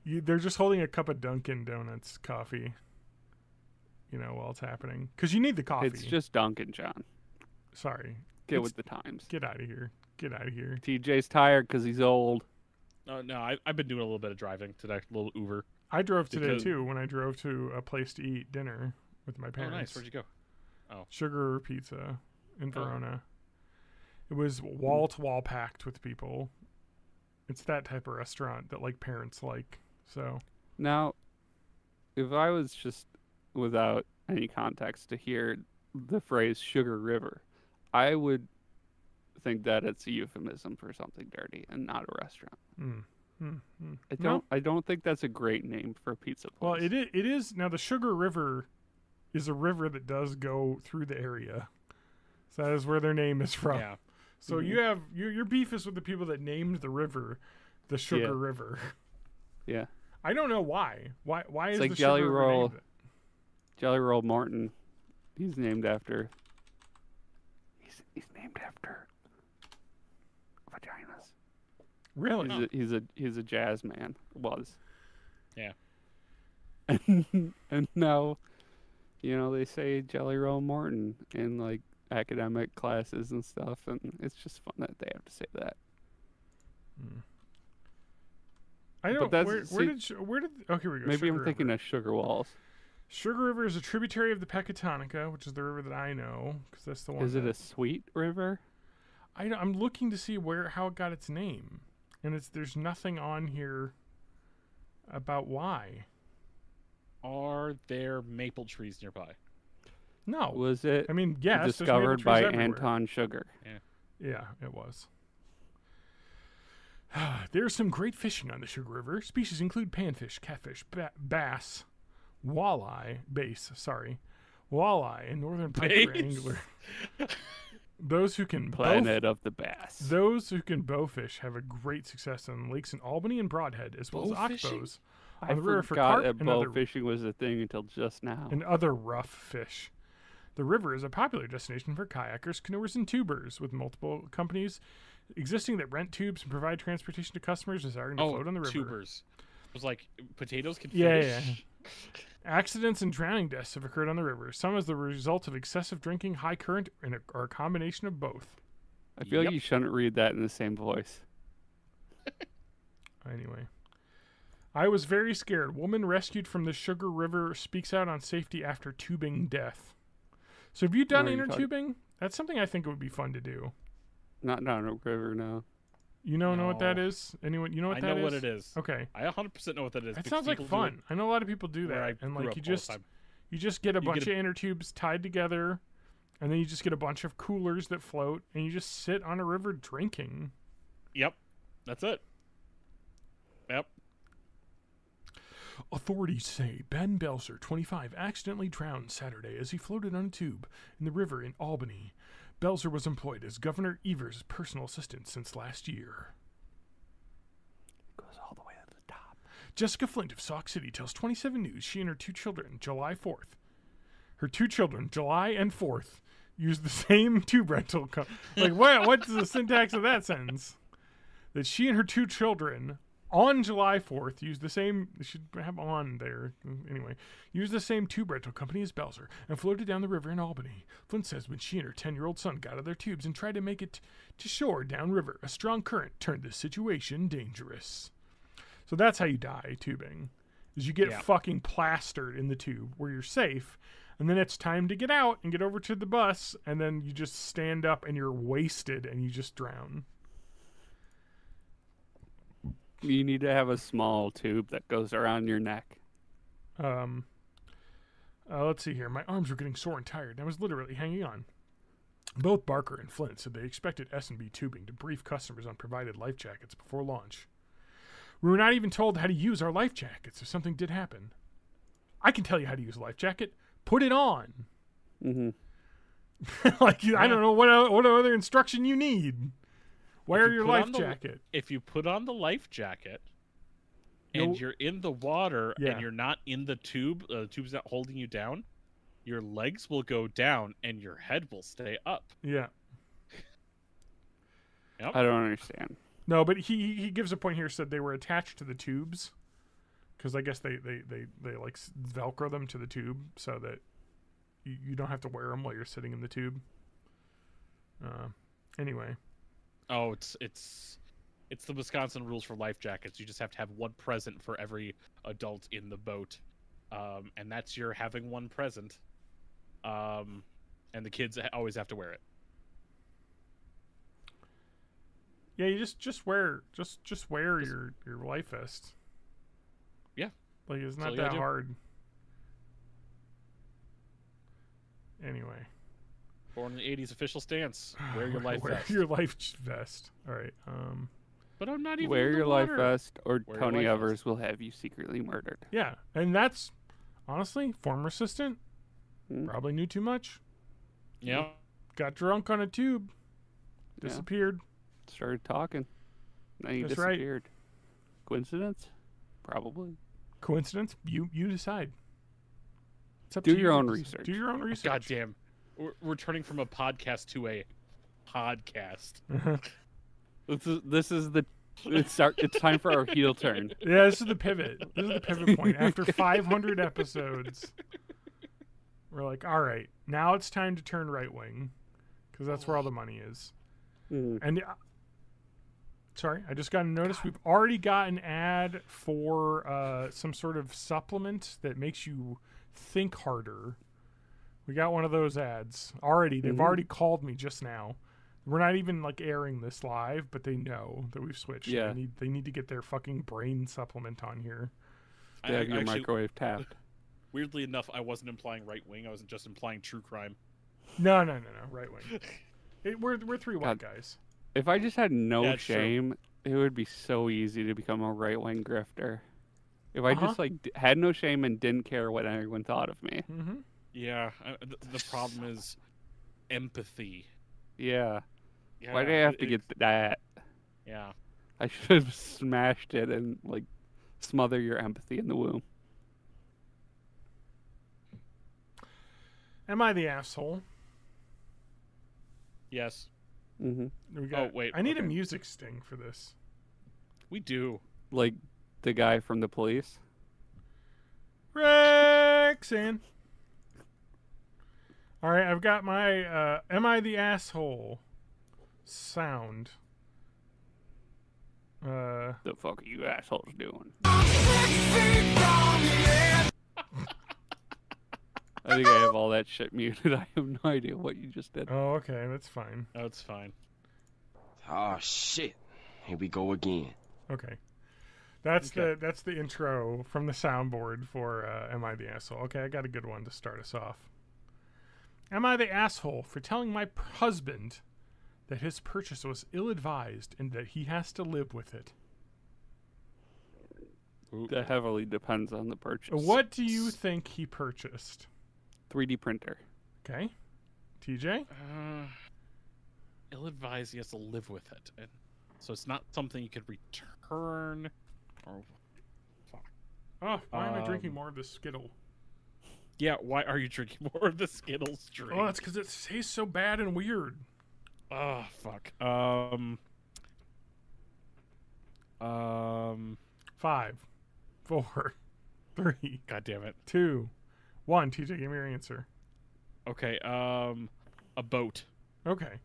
They're just holding a cup of Dunkin' Donuts coffee. While it's happening, because you need the coffee. It's just Dunkin', John. Sorry. Get with the times. Get out of here. Get out of here. TJ's tired because he's old. No, I've been doing a little bit of driving today, a little Uber. I drove today too when I drove to a place to eat dinner with my parents. Oh, nice. Where'd you go? Oh, Sugar Pizza in Verona. It was wall to wall packed with people. It's that type of restaurant that like parents like. So Now, if I was just without any context to hear the phrase Sugar River, I would think that it's a euphemism for something dirty and not a restaurant. I don't think that's a great name for a pizza place. Well, it is now. The Sugar River is a river that does go through the area, so that is where their name is from. yeah. So you have your beef is with the people that named the river the Sugar River. Yeah. I don't know why. Why is like the Jelly Sugar River Roll. named that? Jelly Roll Morton, he's named after. He's named after vaginas. Really? He's a jazz man. Was. Yeah. And now, they say Jelly Roll Morton in like academic classes and stuff, and it's just fun that they have to say that. I know. But that's- Where did? Oh, here we go. Maybe Sugar I'm thinking River. of Sugar Walls. Sugar River is a tributary of the Pecatonica, which is the river that I know, because that's the one. Is it a sweet river? I'm looking to see how it got its name, and there's nothing on here about why. Are there maple trees nearby? No. Was it I mean, yes. there's maple discovered trees by everywhere. Anton Sugar? Yeah, it was. There's some great fishing on the Sugar River. Species include panfish, catfish, bass, walleye, and northern piper angler. Those who can Planet of the Bass. Those who can bowfish have a great success on lakes in Albany and Broadhead, as well as Bowfishing? oxbows. I on the river for forgot carp that and bow other- fishing was a thing until just now. and other rough fish. The river is a popular destination for kayakers, canoers, and tubers, with multiple companies existing that rent tubes and provide transportation to customers desiring to float on the river. Tubers. It was like potatoes can Yeah, fish. Accidents and drowning deaths have occurred on the river, some as the result of excessive drinking, high current, or a combination of both. I feel Yep. like you shouldn't read that in the same voice. Anyway. I was very scared. Woman rescued from the Sugar River speaks out on safety after tubing death. So have you done Where are you inner tubing? That's something I think it would be fun to do. Not down a river, no. You know what that No. is? Anyone? You know what I that is? know what it is. Okay. I 100% know what that is. That because sounds like people do it fun. I know a lot of people do where I that, and grew like up you all the just time. you just get a You bunch get of inner tubes tied together, And then you just get a bunch of coolers that float, and you just sit on a river drinking. Yep. That's it. Yep. Authorities say Ben Belzer, 25, accidentally drowned Saturday as he floated on a tube in the river in Albany. Belzer was employed as Governor Evers' personal assistant since last year. Goes all the way to the top. Jessica Flint of Sauk City tells 27 News she and her two children, July 4th. Her two children, July and 4th, used the same tube rental company. Like, what's the syntax of that sentence? That she and her two children, on July 4th, used the same, they should have on there, anyway, used the same tube rental company as Belzer and floated down the river in Albany. Flint says when she and her 10-year-old son got out of their tubes and tried to make it to shore downriver, a strong current turned the situation dangerous. So that's how you die tubing, is you get fucking plastered in the tube where you're safe, and then it's time to get out and get over to the bus, and then you just stand up and you're wasted and you just drown. You need to have a small tube that goes around your neck. Let's see here. My arms were getting sore and tired, and I was literally hanging on. Both Barker and Flint said they expected S&B Tubing to brief customers on provided life jackets before launch. We were not even told how to use our life jackets if something did happen. I can tell you how to use a life jacket. Put it on. Mm-hmm. I don't know what other instruction you need. Wear your life jacket. If you put on the life jacket and you're in the water and you're not in the tube, the tube's not holding you down, your legs will go down and your head will stay up. Yeah. Yep. I don't understand. No, but he gives a point here, said they were attached to the tubes because I guess they like Velcro them to the tube so that you don't have to wear them while you're sitting in the tube. Anyway. Oh, it's the Wisconsin rules for life jackets. You just have to have one present for every adult in the boat, and that's your having one present. And the kids always have to wear it. Yeah, you just wear your life vest. Yeah, like it's not that hard. Anyway. Born in the 80s official stance. Wear your life vest. Wear your life vest. All right. But I'm not even wear in the your water. life vest, or Wear Tony your life Evers vest. will have you secretly murdered. Yeah, and that's honestly former assistant. Hmm. Probably knew too much. Yeah. Got drunk on a tube. Disappeared. Started talking. Then he That's disappeared. Coincidence? Probably. Coincidence? You decide. It's up Do to your you. own research. Do your own research. God damn. We're turning from a podcast to a podcast. This is the it's time for our heel turn. Yeah, this is the pivot. This is the pivot point. After 500 episodes, we're like, all right, now it's time to turn right wing, because that's where all the money is. And sorry, I just got a notice. We've already got an ad for some sort of supplement that makes you think harder. We got one of those ads already. They've already called me just now. We're not even like airing this live, but they know that we've switched. Yeah. They need to get their fucking brain supplement on here. They have your Actually, microwave tapped. Weirdly enough, I wasn't implying right wing. I was just implying true crime. No. Right wing. We're three white guys. If I just had no Yeah, it's true. shame, it would be so easy to become a right wing grifter. If I just had no shame and didn't care what anyone thought of me. Mm-hmm. Yeah, the problem is empathy. Yeah. Yeah, Why did I have to get that? Yeah. I should have smashed it and like smother your empathy in the womb. Am I the asshole? Yes, We got, wait, I need a okay. music sting for this. we do. Like the guy from the police. Rexan. All right, I've got my "Am I the Asshole" sound. The fuck are you assholes doing? I think I have all that shit muted. I have no idea what you just did. Oh, okay, that's fine. Oh, it's fine. Oh shit! Here we go again. Okay, that's the intro from the soundboard for "Am I the Asshole?" Okay, I got a good one to start us off. Am I the asshole for telling my husband that his purchase was ill-advised and that he has to live with it? That heavily depends on the purchase. What do you think he purchased? 3D printer. Okay. TJ? Ill-advised, he has to live with it. And so it's not something you could return. Or fuck. Oh, why am I drinking more of this Skittle? Yeah, why are you drinking more of the Skittles drink? Oh, that's because it tastes so bad and weird. Oh, fuck. 5, 4, 3, God damn it. 2, 1. TJ, give me your answer. Okay, a boat. Okay.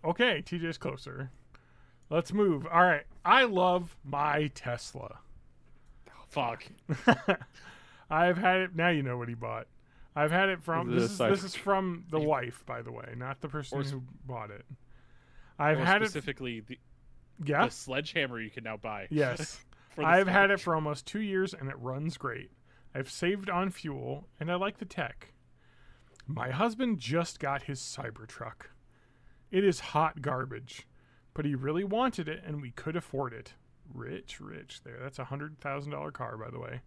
Okay, TJ's closer. Let's move. All right. I love my Tesla. Fuck. I've had it. Now you know what he bought. I've had it from. Is it This is from the wife, by the way, not the person Or who bought it. I've Or had it. specifically the Yeah. sledgehammer you can now buy. Yes. for the I've had it sledge. for almost 2 years, and it runs great. I've saved on fuel, and I like the tech. My husband just got his Cybertruck. It is hot garbage, but he really wanted it, and we could afford it. Rich there. That's a $100,000 car, by the way.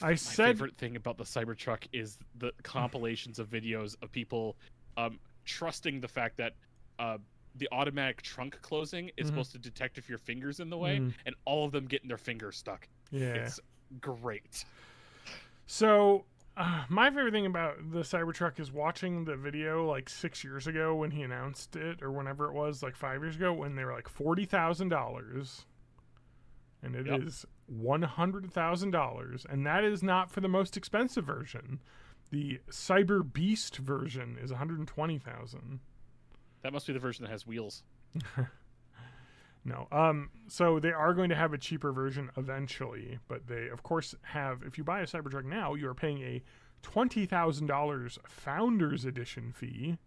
My favorite thing about the Cybertruck is the compilations of videos of people trusting the fact that the automatic trunk closing is supposed to detect if your finger's in the way, and all of them getting their fingers stuck. Yeah. It's great. So, my favorite thing about the Cybertruck is watching the video like 6 years ago when he announced it, or whenever it was, like 5 years ago, when they were like $40,000. And it is $100,000, and that is not for the most expensive version. The Cyber Beast version is $120,000. That must be the version that has wheels. No. So they are going to have a cheaper version eventually, but they, of course, have. If you buy a Cybertruck now, you are paying a $20,000 Founders Edition fee,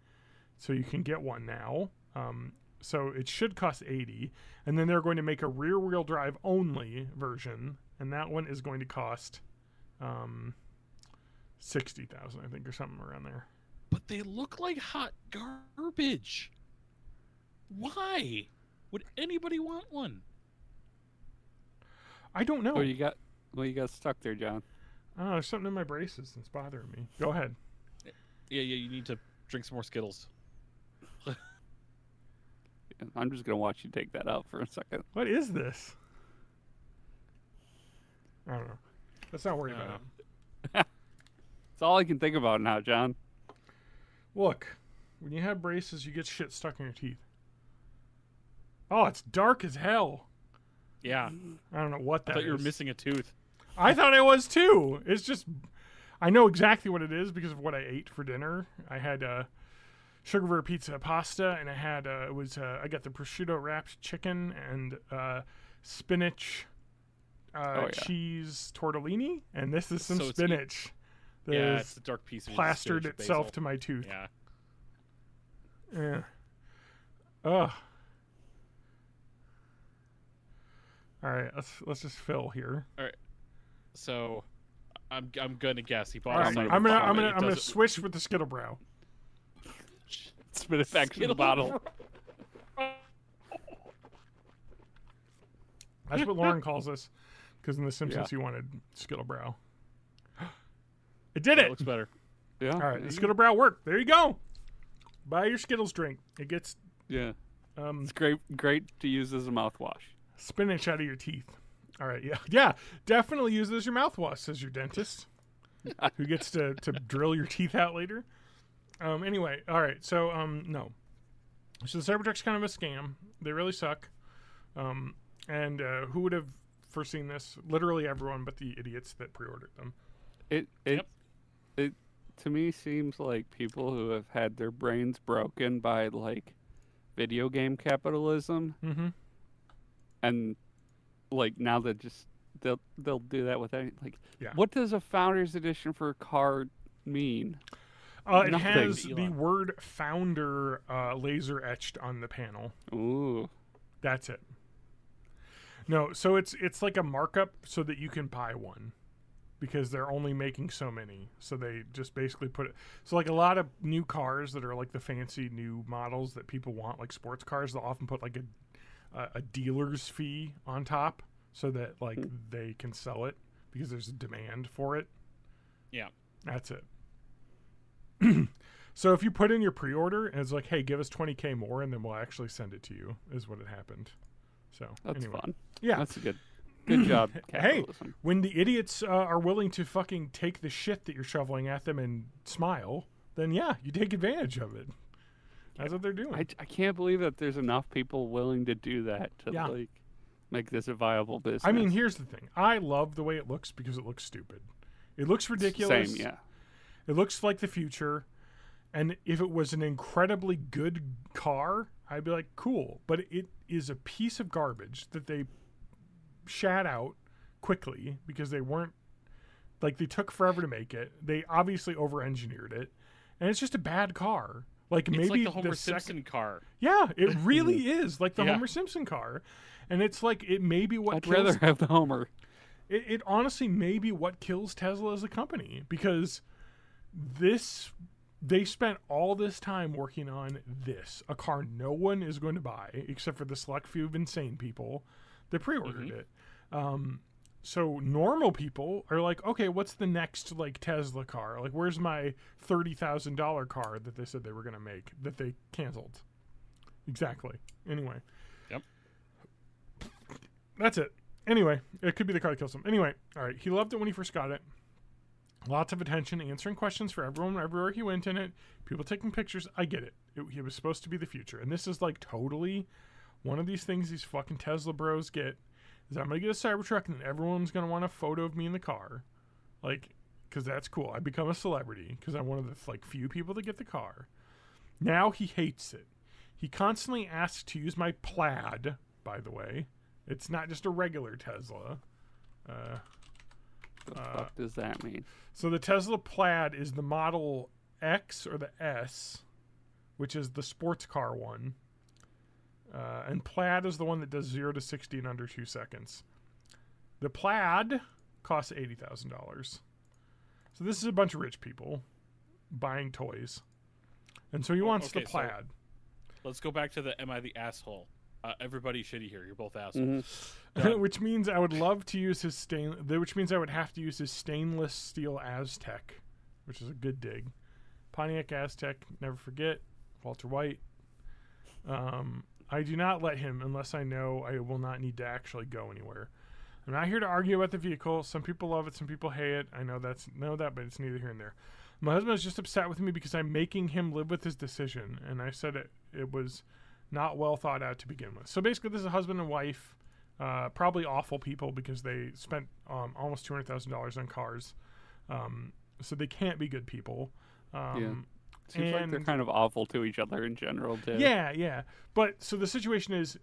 so you can get one now. So it should cost $80,000, and then they're going to make a rear-wheel drive only version, and that one is going to cost $60,000, I think, or something around there. But they look like hot garbage. Why would anybody want one? I don't know. Oh, you got stuck there, John. Oh, there's something in my braces that's bothering me. Go ahead. Yeah, you need to drink some more Skittles. I'm just gonna watch you take that out for a second. What is this? I don't know. Let's not worry about it. That's all I can think about now, John. Look, when you have braces, you get shit stuck in your teeth. Oh, it's dark as hell. Yeah. I don't know what that I thought you were is. missing a tooth. I thought I was too. It's just, I know exactly what it is because of what I ate for dinner. I had sugar pizza pasta, and I had I got the prosciutto wrapped chicken and spinach cheese tortellini, and this is some So it's- spinach. that Yeah, is it's the dark piece of plastered spinach, itself basil. to my tooth. Yeah. Yeah. Ugh. All right, let's just fill here. So, I'm gonna guess he bought. All a right, Cybertruck, I'm but gonna it doesn't- switch with the Skittle Brow. Spit it back to the Skittle bottle. That's what Lauren calls us, because in The Simpsons Yeah. he wanted Skittle Brow. It did That it. looks better. Yeah. All right, the Skittle Brow worked. There you go. Buy your Skittles drink. It gets Yeah. It's great to use as a mouthwash. spinach out of your teeth. All right, yeah. Definitely use it as your mouthwash, says your dentist, who gets to drill your teeth out later. Anyway, all right. So no. So the Cybertruck's kind of a scam. They really suck. And who would have foreseen this? Literally everyone, but the idiots that pre-ordered them. It to me seems like people who have had their brains broken by like video game capitalism, and like now that just they'll do that with any like. Yeah. What does a Founders Edition for a car mean? It Nothing. has the Elon. word founder laser etched on the panel. Ooh. That's it. No, so it's like a markup so that you can buy one. because they're only making so many. So they just basically put it. So like a lot of new cars that are like the fancy new models that people want, like sports cars, they'll often put like a dealer's fee on top so that like they can sell it because there's a demand for it. Yeah. That's it. So if you put in your pre-order and it's like, hey, give us $20K more and then we'll actually send it to you, is what had happened. So That's anyway. fun. Yeah. That's a good job, capitalism. Hey, when the idiots are willing to fucking take the shit that you're shoveling at them and smile, then yeah, you take advantage of it. That's what they're doing. I can't believe that there's enough people willing to do that to like make this a viable business. I mean, here's the thing. I love the way it looks because it looks stupid. It looks ridiculous. Same, yeah. It looks like the future. And if it was an incredibly good car, I'd be like, cool. But it is a piece of garbage that they shat out quickly because they weren't, like, they took forever to make it. They obviously over-engineered it. And it's just a bad car. Like, It's maybe like the Homer Simpson car. Yeah, it really is like the Homer Simpson car. And it's like, it may be what I'd rather have the Homer. It honestly may be what kills Tesla as a company, because they spent all this time working on this, a car no one is going to buy except for the select few of insane people that pre-ordered it. So normal people are like, okay, what's the next like Tesla car? Like, where's my $30,000 car that they said they were going to make that they canceled? Exactly. Anyway. Yep. That's it. Anyway, it could be the car that kills him. Anyway, all right. He loved it when he first got it. Lots of attention, answering questions for everyone everywhere he went in it. People taking pictures. I get it. It was supposed to be the future. And this is like totally one of these things these fucking Tesla bros get. Is I'm going to get a Cybertruck and then everyone's going to want a photo of me in the car. Like, because that's cool. I become a celebrity because I'm one of the like few people that get the car. Now he hates it. He constantly asks to use my Plaid, by the way. It's not just a regular Tesla. The fuck does that mean? So the Tesla Plaid is the Model X or the S, which is the sports car one. And Plaid is the one that does 0 to 60 in under 2 seconds. The Plaid costs $80,000. So this is a bunch of rich people buying toys. And so he wants the Plaid. So let's go back to the am I the asshole? Everybody's shitty here. You're both assholes. Which means I would love to use his which means I would have to use his stainless steel Aztec, which is a good dig. Pontiac Aztec, never forget. Walter White. I do not let him unless I know I will not need to actually go anywhere. I'm not here to argue about the vehicle. Some people love it, some people hate it. I know that, but it's neither here nor there. My husband is just upset with me because I'm making him live with his decision, and I said it was not well thought out to begin with. So basically, this is a husband and wife, probably awful people because they spent almost $200,000 on cars, so they can't be good people. Seems like they're kind of awful to each other in general, too. Yeah. But so the situation is,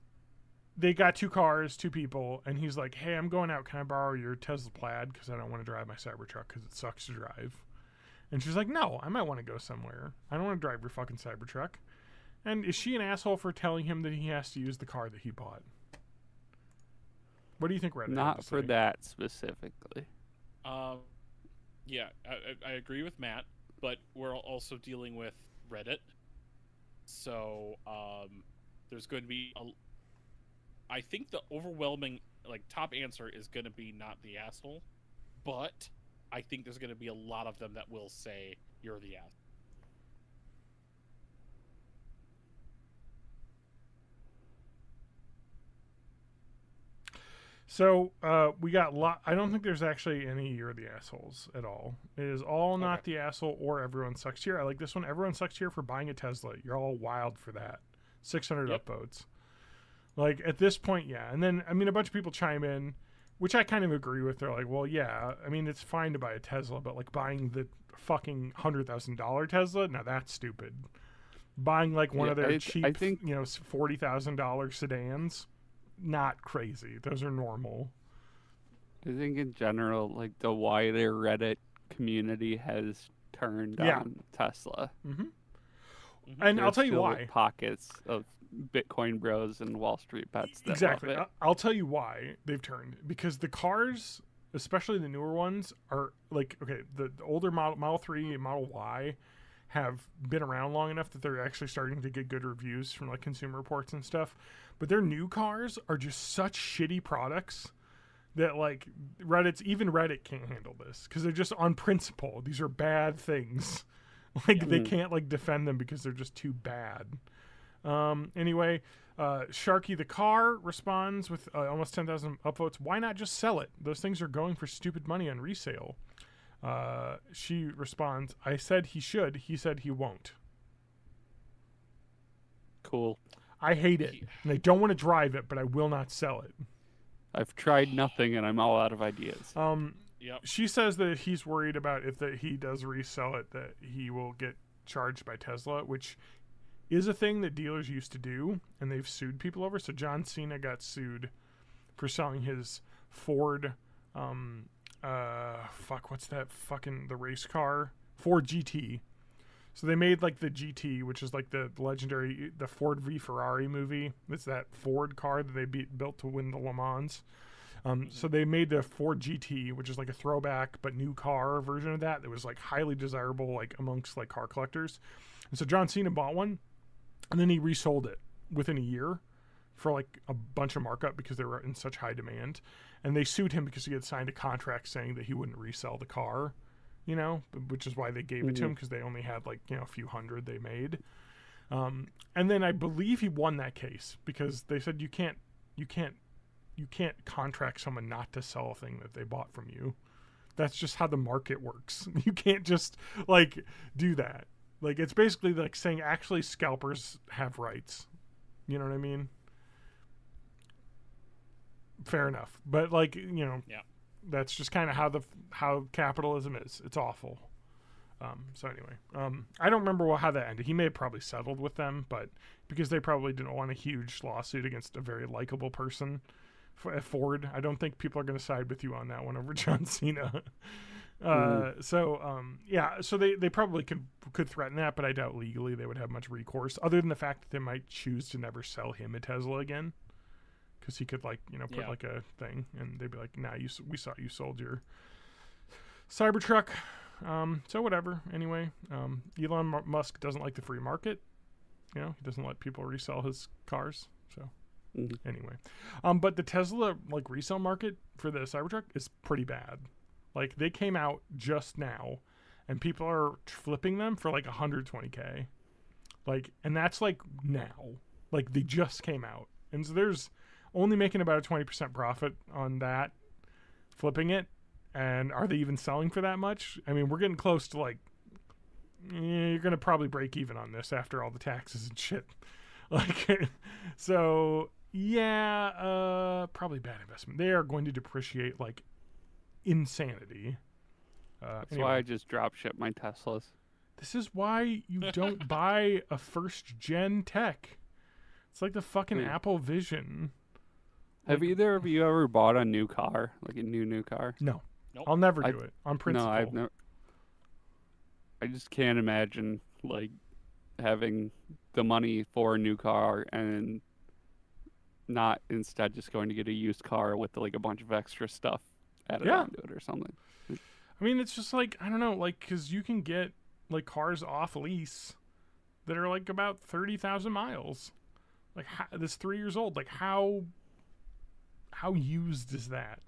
they got 2 cars, 2 people, and he's like, hey, I'm going out. Can I borrow your Tesla Plaid? Because I don't want to drive my Cybertruck because it sucks to drive. And she's like, no, I might want to go somewhere. I don't want to drive your fucking Cybertruck. And is she an asshole for telling him that he has to use the car that he bought? What do you think, Reddit? Not for that specifically. Yeah, I agree with Matt, but we're also dealing with Reddit. So there's going to be I think the overwhelming top answer is going to be not the asshole, but I think there's going to be a lot of them that will say you're the asshole. So we got I don't think there's actually any you're the assholes at all. It is all not the asshole or everyone sucks here. I like this one. Everyone sucks here for buying a Tesla. You're all wild for that. 600 upvotes. Like at this point, yeah. And then I mean a bunch of people chime in, which I kind of agree with. They're like, well, yeah. I mean it's fine to buy a Tesla, but like buying the fucking $100,000 Tesla, now that's stupid. Buying like one of their cheap, I think, $40,000 sedans. Not crazy. Those are normal. I think in general, like the wider Reddit community has turned on Tesla. And I'll tell you why. Pockets of Bitcoin bros and Wall Street bets. That exactly. I'll tell you why they've turned. Because the cars especially the newer ones, are like, okay, the older Model 3 and Model Y have been around long enough that they're actually starting to get good reviews from like Consumer Reports and stuff. But their new cars are just such shitty products that like even Reddit can't handle this because they're just on principle. These are bad things. Like they can't like defend them because they're just too bad. Anyway, Sharky the car responds with almost 10,000 upvotes. Why not just sell it? Those things are going for stupid money on resale. She responds, I said he should. He said he won't. Cool. I hate it. And I don't want to drive it, but I will not sell it. I've tried nothing, and I'm all out of ideas. Yep. She says that he's worried about if he does resell it, that he will get charged by Tesla, which is a thing that dealers used to do, and they've sued people over. So John Cena got sued for selling his Ford, what's that the race car? Ford GT. So they made like the GT, which is like the legendary, the Ford v Ferrari movie. It's that Ford car that they built to win the Le Mans. So they made the Ford GT, which is like a throwback but new car version of that was like highly desirable like amongst like car collectors. And so John Cena bought one, and then he resold it within a year for like a bunch of markup because they were in such high demand. And they sued him because he had signed a contract saying that he wouldn't resell the car, you know, which is why they gave it to him, because they only had like, you know, a few hundred they made. And then I believe he won that case because they said you can't contract someone not to sell a thing that they bought from you. That's just how the market works. You can't just like do that. Like it's basically like saying actually scalpers have rights. You know what I mean? Fair enough. But like, you know, yeah, that's just kind of how capitalism is. It's awful. So anyway, I don't remember how that ended. He may have probably settled with them, but because they probably didn't want a huge lawsuit against a very likable person at Ford, I don't think people are going to side with you on that one over John Cena. So they probably could threaten that, but I doubt legally they would have much recourse, other than the fact that they might choose to never sell him a Tesla again, because he could like, you know, put like a thing, and they'd be like, nah, we saw you sold your Cybertruck. So whatever. Anyway, Elon Musk doesn't like the free market. You know, he doesn't let people resell his cars. So anyway, but the Tesla like resale market for the Cybertruck is pretty bad. Like they came out just now, and people are flipping them for like 120K. Like, and that's like now. Like they just came out, and so there's only making about a 20% profit on that, flipping it. And are they even selling for that much? I mean, we're getting close to like, you're going to probably break even on this after all the taxes and shit. Like, so yeah, probably bad investment. They are going to depreciate like insanity. That's anyway. why I just drop ship my Teslas. This is why you don't buy a first gen tech. It's like the fucking Apple Vision. Have either of you ever bought a new car, like a new car? No. Nope. I'll never do it on principle. No, I've never. I just can't imagine like having the money for a new car and not instead just going to get a used car with like a bunch of extra stuff added onto it or something. I mean, it's just like, I don't know, like, because you can get like cars off lease that are like about 30,000 miles. Like this 3 years old. Like how used is that?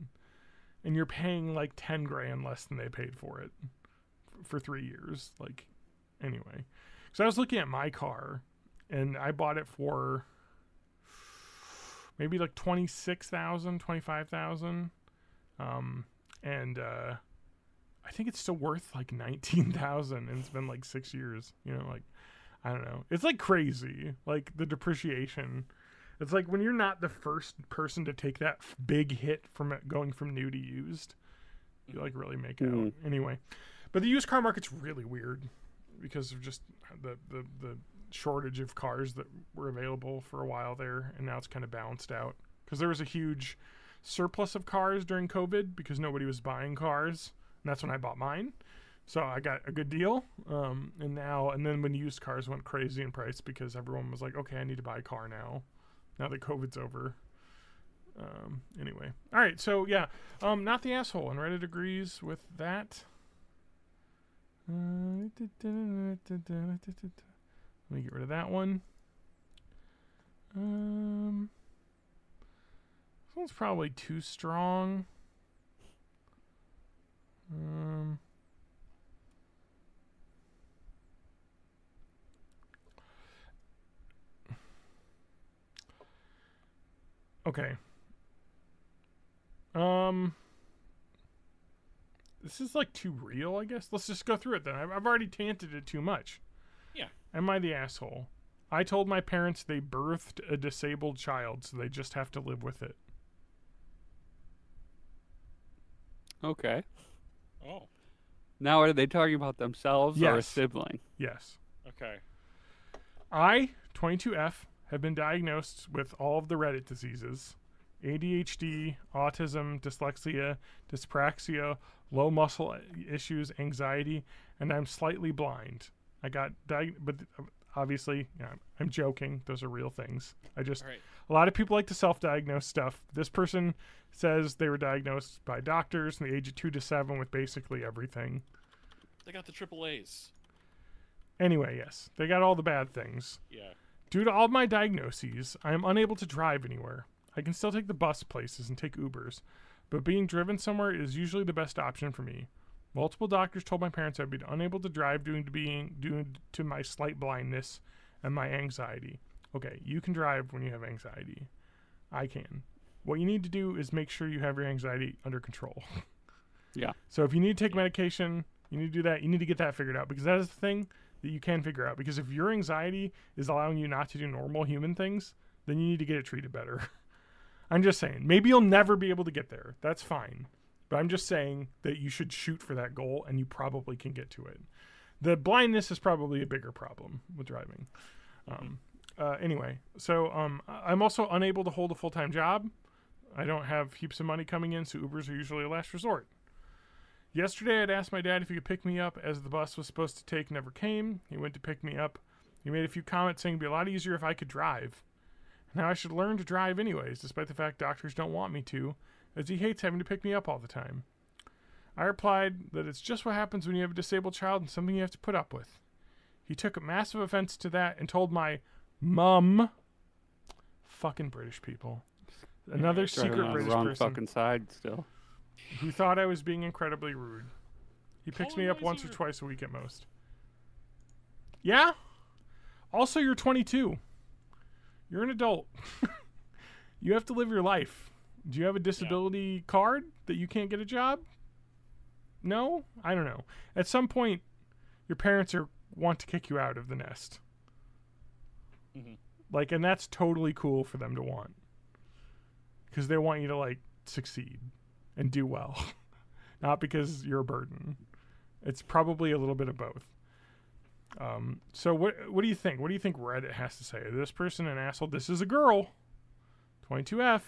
And you're paying like 10 grand less than they paid for it for 3 years. Like, anyway. So I was looking at my car, and I bought it for maybe like 26,000, 25,000. And I think it's still worth like 19,000, and it's been like 6 years. You know, like, I don't know. It's like crazy. Like the depreciation. It's like when you're not the first person to take that big hit from it going from new to used, you like really make it out. Anyway, but the used car market's really weird because of just the shortage of cars that were available for a while there, and now it's kind of balanced out because there was a huge surplus of cars during COVID because nobody was buying cars, and that's when I bought mine. So I got a good deal, and then when used cars went crazy in price because everyone was like, okay, I need to buy a car now that COVID's over. Anyway. All right. So yeah, not the asshole, and Reddit agrees with that. Let me get rid of that one. This one's probably too strong. Okay. This is like too real, I guess. Let's just go through it then. I've already tanted it too much. Yeah. Am I the asshole? I told my parents they birthed a disabled child, so they just have to live with it. Okay. Oh. Now, are they talking about themselves or a Yes. sibling? Yes. Okay. I, 22F, have been diagnosed with all of the Reddit diseases: ADHD, autism, dyslexia, dyspraxia, low muscle issues, anxiety, and I'm slightly blind. I got but obviously, I'm joking. Those are real things. All right. A lot of people like to self-diagnose stuff. This person says they were diagnosed by doctors from the age of 2 to 7 with basically everything. They got the triple A's. Anyway, yes, they got all the bad things. Yeah. Due to all my diagnoses, I am unable to drive anywhere. I can still take the bus places and take Ubers, but being driven somewhere is usually the best option for me. Multiple doctors told my parents I'd be unable to drive due to my slight blindness and my anxiety. Okay, you can drive when you have anxiety. I can. What you need to do is make sure you have your anxiety under control. Yeah. So if you need to take medication, you need to do that. You need to get that figured out, because that is the thing that you can figure out. Because if your anxiety is allowing you not to do normal human things, then you need to get it treated better. I'm just saying. Maybe you'll never be able to get there. That's fine. But I'm just saying that you should shoot for that goal, and you probably can get to it. The blindness is probably a bigger problem with driving. Anyway, so I'm also unable to hold a full-time job. I don't have heaps of money coming in, so Ubers are usually a last resort. Yesterday, I'd asked my dad if he could pick me up, as the bus was supposed to take never came. He went to pick me up. He made a few comments saying it'd be a lot easier if I could drive. Now I should learn to drive anyways, despite the fact doctors don't want me to, as he hates having to pick me up all the time. I replied that it's just what happens when you have a disabled child and something you have to put up with. He took massive offense to that and told my mum, fucking British people, another secret Driving on British the wrong person, fucking side still. who thought I was being incredibly rude. He picks me up once or Colonizer. twice a week at most. Yeah? Also, you're 22. You're an adult. You have to live your life. Do you have a disability card that you can't get a job? No? I don't know. At some point, your parents want to kick you out of the nest. Mm-hmm. And that's totally cool for them to want. Because they want you to, succeed and do well. Not because you're a burden. It's probably a little bit of both. So what do you think? What do you think Reddit has to say? Is this person an asshole? This is a girl. 22F.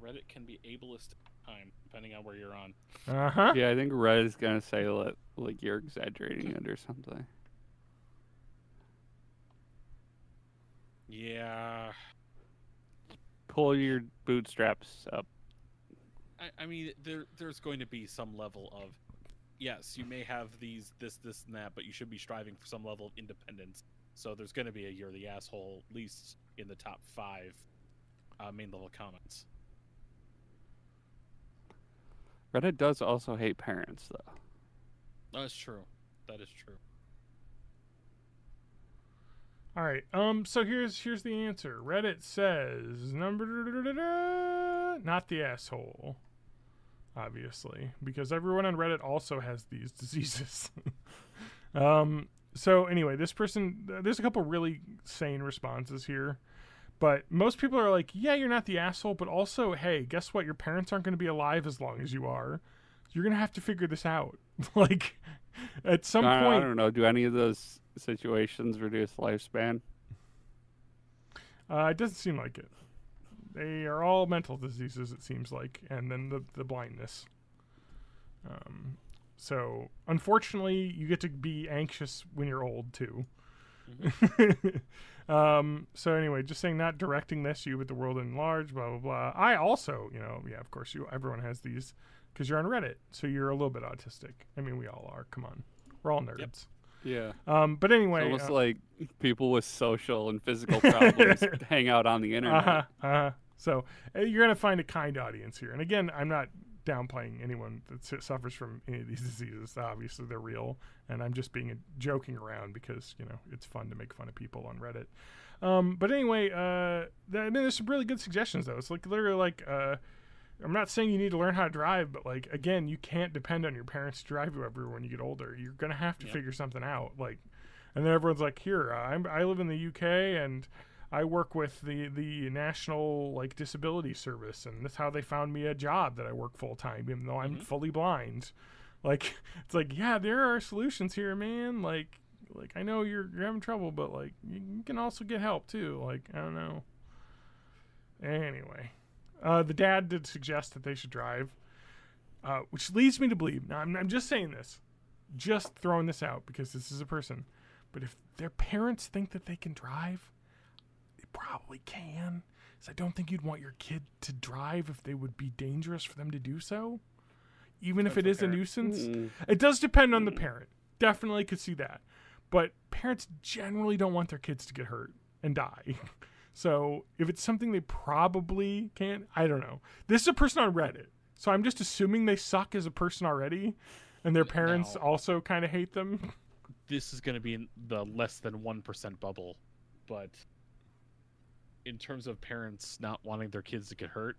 Reddit can be ableist at time, depending on where you're on. Uh-huh. Yeah, I think Red is gonna say like you're exaggerating it or something. Yeah. Pull your bootstraps up. I mean, there's going to be some level of, yes, you may have this, and that, but you should be striving for some level of independence. So there's going to be a "you're the asshole" at least in the top 5 main level comments. Reddit does also hate parents, though. That's true. That is true. All right. So here's the answer. Reddit says not the asshole. Obviously, because everyone on Reddit also has these diseases. So anyway, this person, there's a couple really sane responses here, but most people are like, yeah, you're not the asshole, but also, hey, guess what? Your parents aren't going to be alive as long as you are. You're going to have to figure this out. At some I point, don't know. Do any of those situations reduce lifespan? it doesn't seem like it. They are all mental diseases, it seems like, and then the blindness. So, unfortunately, you get to be anxious when you're old, too. So anyway, just saying, not directing this you, but the world in large, blah, blah, blah. I also, of course, everyone has these because you're on Reddit, so you're a little bit autistic. I mean, we all are. Come on. We're all nerds. Yep. Yeah. But anyway. It's almost like people with social and physical problems hang out on the internet. So you're going to find a kind audience here. And again, I'm not downplaying anyone that suffers from any of these diseases. Obviously, they're real. And I'm just joking around because, it's fun to make fun of people on Reddit. But anyway, there's some really good suggestions, though. It's like literally like... I'm not saying you need to learn how to drive, but like, again, you can't depend on your parents to drive you everywhere when you get older. You're going to have to figure something out. Like, and then everyone's like, here, I live in the UK and I work with the National like Disability Service, and that's how they found me a job that I work full time, even though I'm fully blind. Like, it's like, yeah, there are solutions here, man. Like I know you're having trouble, but like, you can also get help too. Like, I don't know. Anyway. The dad did suggest that they should drive, which leads me to believe. Now, I'm just saying this, just throwing this out because this is a person. But if their parents think that they can drive, they probably can. So I don't think you'd want your kid to drive if they would be dangerous for them to do so, even if it is a nuisance. It does depend on the parent. Definitely could see that. But parents generally don't want their kids to get hurt and die. So if it's something they probably can't, I don't know. This is a person on Reddit, so I'm just assuming they suck as a person already, and their parents also kind of hate them. This is going to be in the less than 1% bubble, but in terms of parents not wanting their kids to get hurt,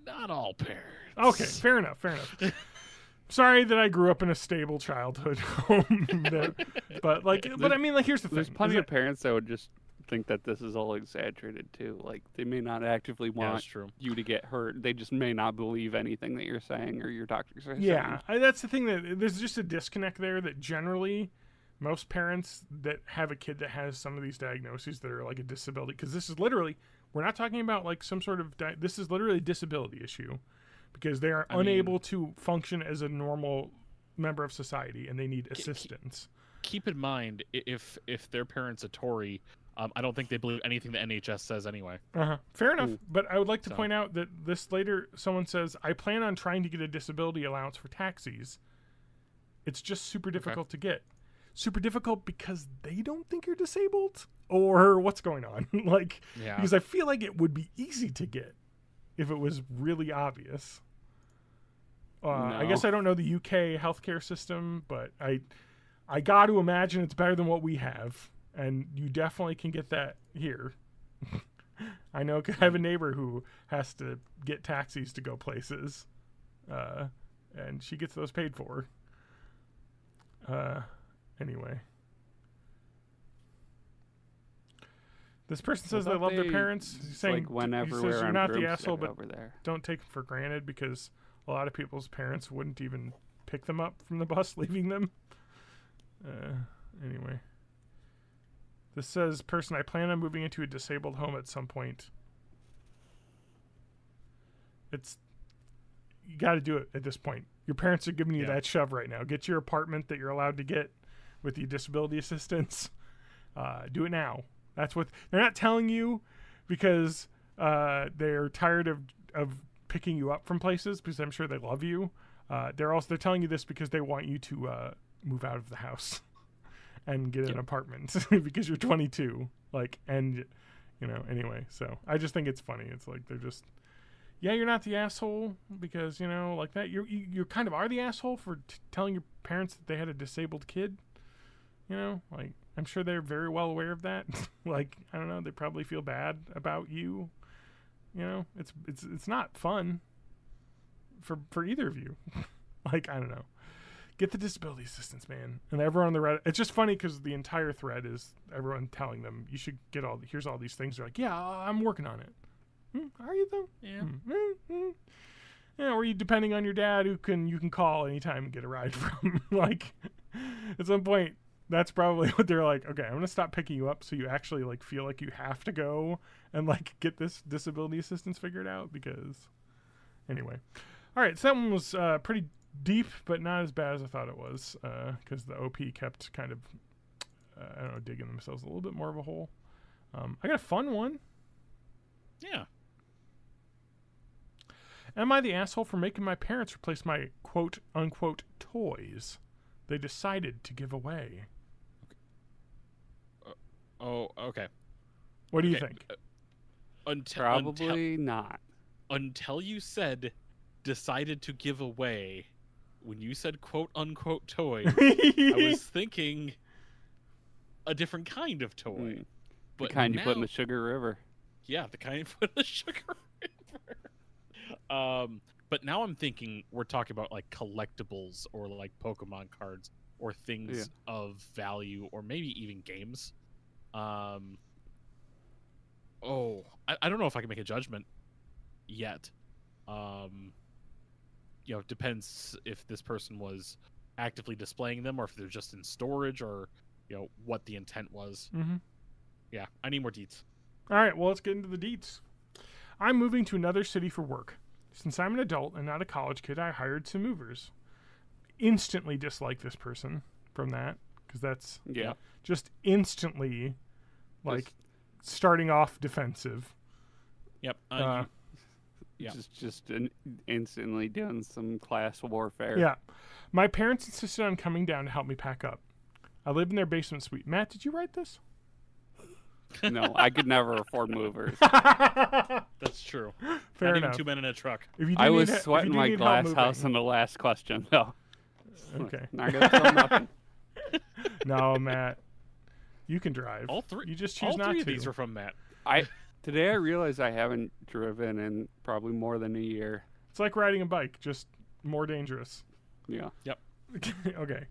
not all parents. Okay, fair enough. Sorry that I grew up in a stable childhood home, but I mean, like, here's the thing: there's plenty of parents that would just think that this is all exaggerated too. Like, they may not actively want you to get hurt; they just may not believe anything that you're saying or your doctors are saying. Yeah, that's the thing. That there's just a disconnect there. That generally, most parents that have a kid that has some of these diagnoses that are like a disability, because this is literally, we're not talking about like some sort of this is literally a disability issue. Because they are unable to function as a normal member of society, and they need assistance. Keep in mind, if their parents are Tory, I don't think they believe anything the NHS says anyway. Fair enough. But I would like to point out that this later, someone says, I plan on trying to get a disability allowance for taxis. It's just super difficult to get. Super difficult because they don't think you're disabled? Or what's going on? Because I feel like it would be easy to get if it was really obvious. No. I guess I don't know the UK healthcare system, but I got to imagine it's better than what we have, and you definitely can get that here. I know, 'cause I have a neighbor who has to get taxis to go places, and she gets those paid for. Anyway. This person says they love their parents. He's saying, like, whenever he says you're not the asshole, but over there. Don't take it for granted, because a lot of people's parents wouldn't even pick them up from the bus, leaving them. Anyway. This says, person, I plan on moving into a disabled home at some point. You got to do it at this point. Your parents are giving you that shove right now. Get your apartment that you're allowed to get with the disability assistance. Do it now. That's what they're not telling you, because they're tired of picking you up from places, because I'm sure they love you. They're telling you this because they want you to move out of the house and get an apartment because you're 22. Anyway. So I just think it's funny. It's like they're just, you're not the asshole because like that. You kind of are the asshole for telling your parents that they had a disabled kid. I'm sure they're very well aware of that. I don't know. They probably feel bad about you. It's not fun for either of you. I don't know. Get the disability assistance, man. And everyone on the Reddit. It's just funny because the entire thread is everyone telling them you should get here's all these things. They're like, yeah, I'm working on it. Are you though? Yeah. Yeah. Or you depending on your dad, you can call anytime and get a ride from. At some point. That's probably what they're like, okay, I'm going to stop picking you up so you actually feel like you have to go and get this disability assistance figured out, because anyway. All right, so that one was pretty deep, but not as bad as I thought it was, because the OP kept kind of I don't know, digging themselves a little bit more of a hole. I got a fun one. Yeah. Am I the asshole for making my parents replace my quote-unquote toys they decided to give away? Oh, okay. What do you think? Probably not. Until you said decided to give away, when you said quote-unquote toy, I was thinking a different kind of toy. The kind you put in the Sugar River. Yeah, the kind you put in the Sugar River. But now I'm thinking we're talking about like collectibles or like Pokemon cards or things of value or maybe even games. I don't know if I can make a judgment yet. It depends if this person was actively displaying them or if they're just in storage or, what the intent was. Mm-hmm. Yeah, I need more deets. All right, well, let's get into the deets. I'm moving to another city for work. Since I'm an adult and not a college kid, I hired some movers. Instantly dislike this person from that, because that's just instantly, like, starting off defensive. Yep. Just instantly doing some class warfare. Yeah. My parents insisted on coming down to help me pack up. I live in their basement suite. Matt, did you write this? No, I could never afford movers. That's true. Fair Not enough. even 2 men in a truck. I was sweating my glass house in the last question, though. Okay. Not gonna tell nothing. No, Matt. You can drive. All three. You just choose not to. All three of these are from Matt. Today I realized I haven't driven in probably more than a year. It's like riding a bike, just more dangerous. Yeah. Yep. Okay.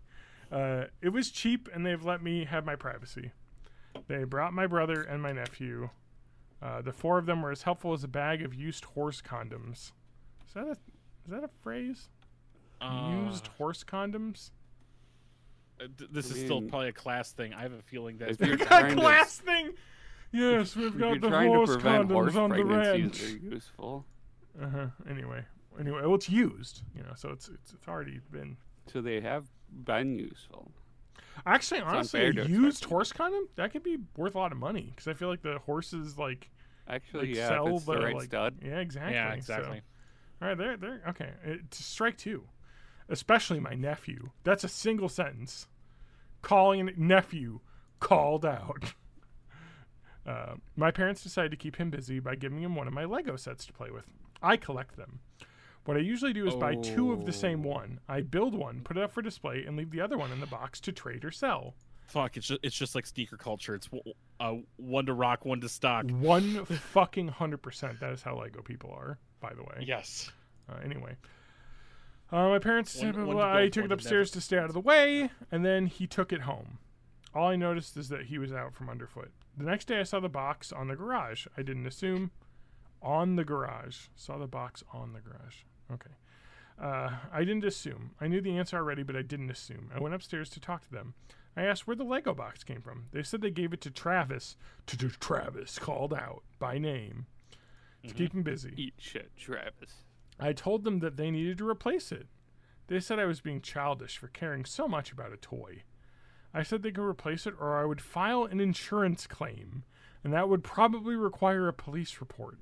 It was cheap, and they've let me have my privacy. They brought my brother and my nephew. The four of them were as helpful as a bag of used horse condoms. Is that a phrase? Used horse condoms? This is still probably a class thing. I have a feeling that If you're A trying to- class thing. Yes, we've if got you're the trying horse to prevent horse condoms on the ranch. pregnancies, they're useful. Anyway, well, it's used, so it's already been. So they have been useful. Actually, honestly, unfair a to used expect horse condom that could be worth a lot of money because I feel like the horses Actually, sell if it's the right like, stud. Yeah, exactly. Yeah, exactly. So, all right, they're okay. It's strike two, especially my nephew. That's a single sentence. Calling nephew called out. My parents decided to keep him busy by giving him one of my Lego sets to play with. I collect them. What I usually do is buy two of the same one. I build one, put it up for display, and leave the other one in the box to trade or sell. Fuck, it's just like sneaker culture. It's one to rock, one to stock. 100%. That is how Lego people are, by the way. Yes. Anyway. My parents said, One to I build, took one it to upstairs to stay out of the way, and then he took it home. All I noticed is that he was out from underfoot. The next day I saw the box on the garage. I didn't assume. On the garage. Saw the box on the garage. Okay. I didn't assume. I knew the answer already, but I didn't assume. I went upstairs to talk to them. I asked where the Lego box came from. They said they gave it to Travis. Travis called out by name to keep him busy. Eat shit, Travis. I told them that they needed to replace it. They said I was being childish for caring so much about a toy. I said they could replace it or I would file an insurance claim, and that would probably require a police report.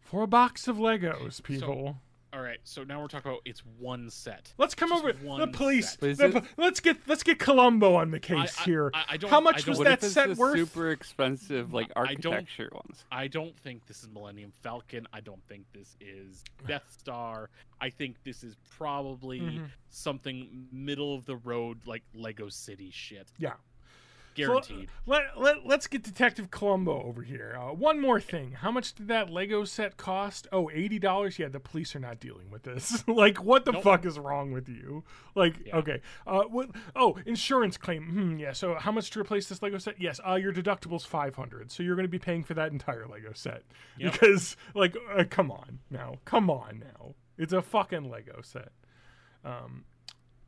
For a box of Legos, people. All right, so now we're talking about it's one set. Let's come Just over one the police. set. Let's get Columbo on the case here. How much was that set worth? Super expensive, like architecture ones. I don't think this is Millennium Falcon. I don't think this is Death Star. I think this is probably something middle of the road, like Lego City shit. Yeah. Guaranteed. So, let's get Detective Columbo over here. One more thing. How much did that Lego set cost? Oh, $80? Yeah, the police are not dealing with this. Like, what the fuck is wrong with you? Like, okay. Insurance claim. Yeah, so how much to replace this Lego set? Yes, your deductible's $500. So you're going to be paying for that entire Lego set. Yep. Because, like, come on now. It's a fucking Lego set.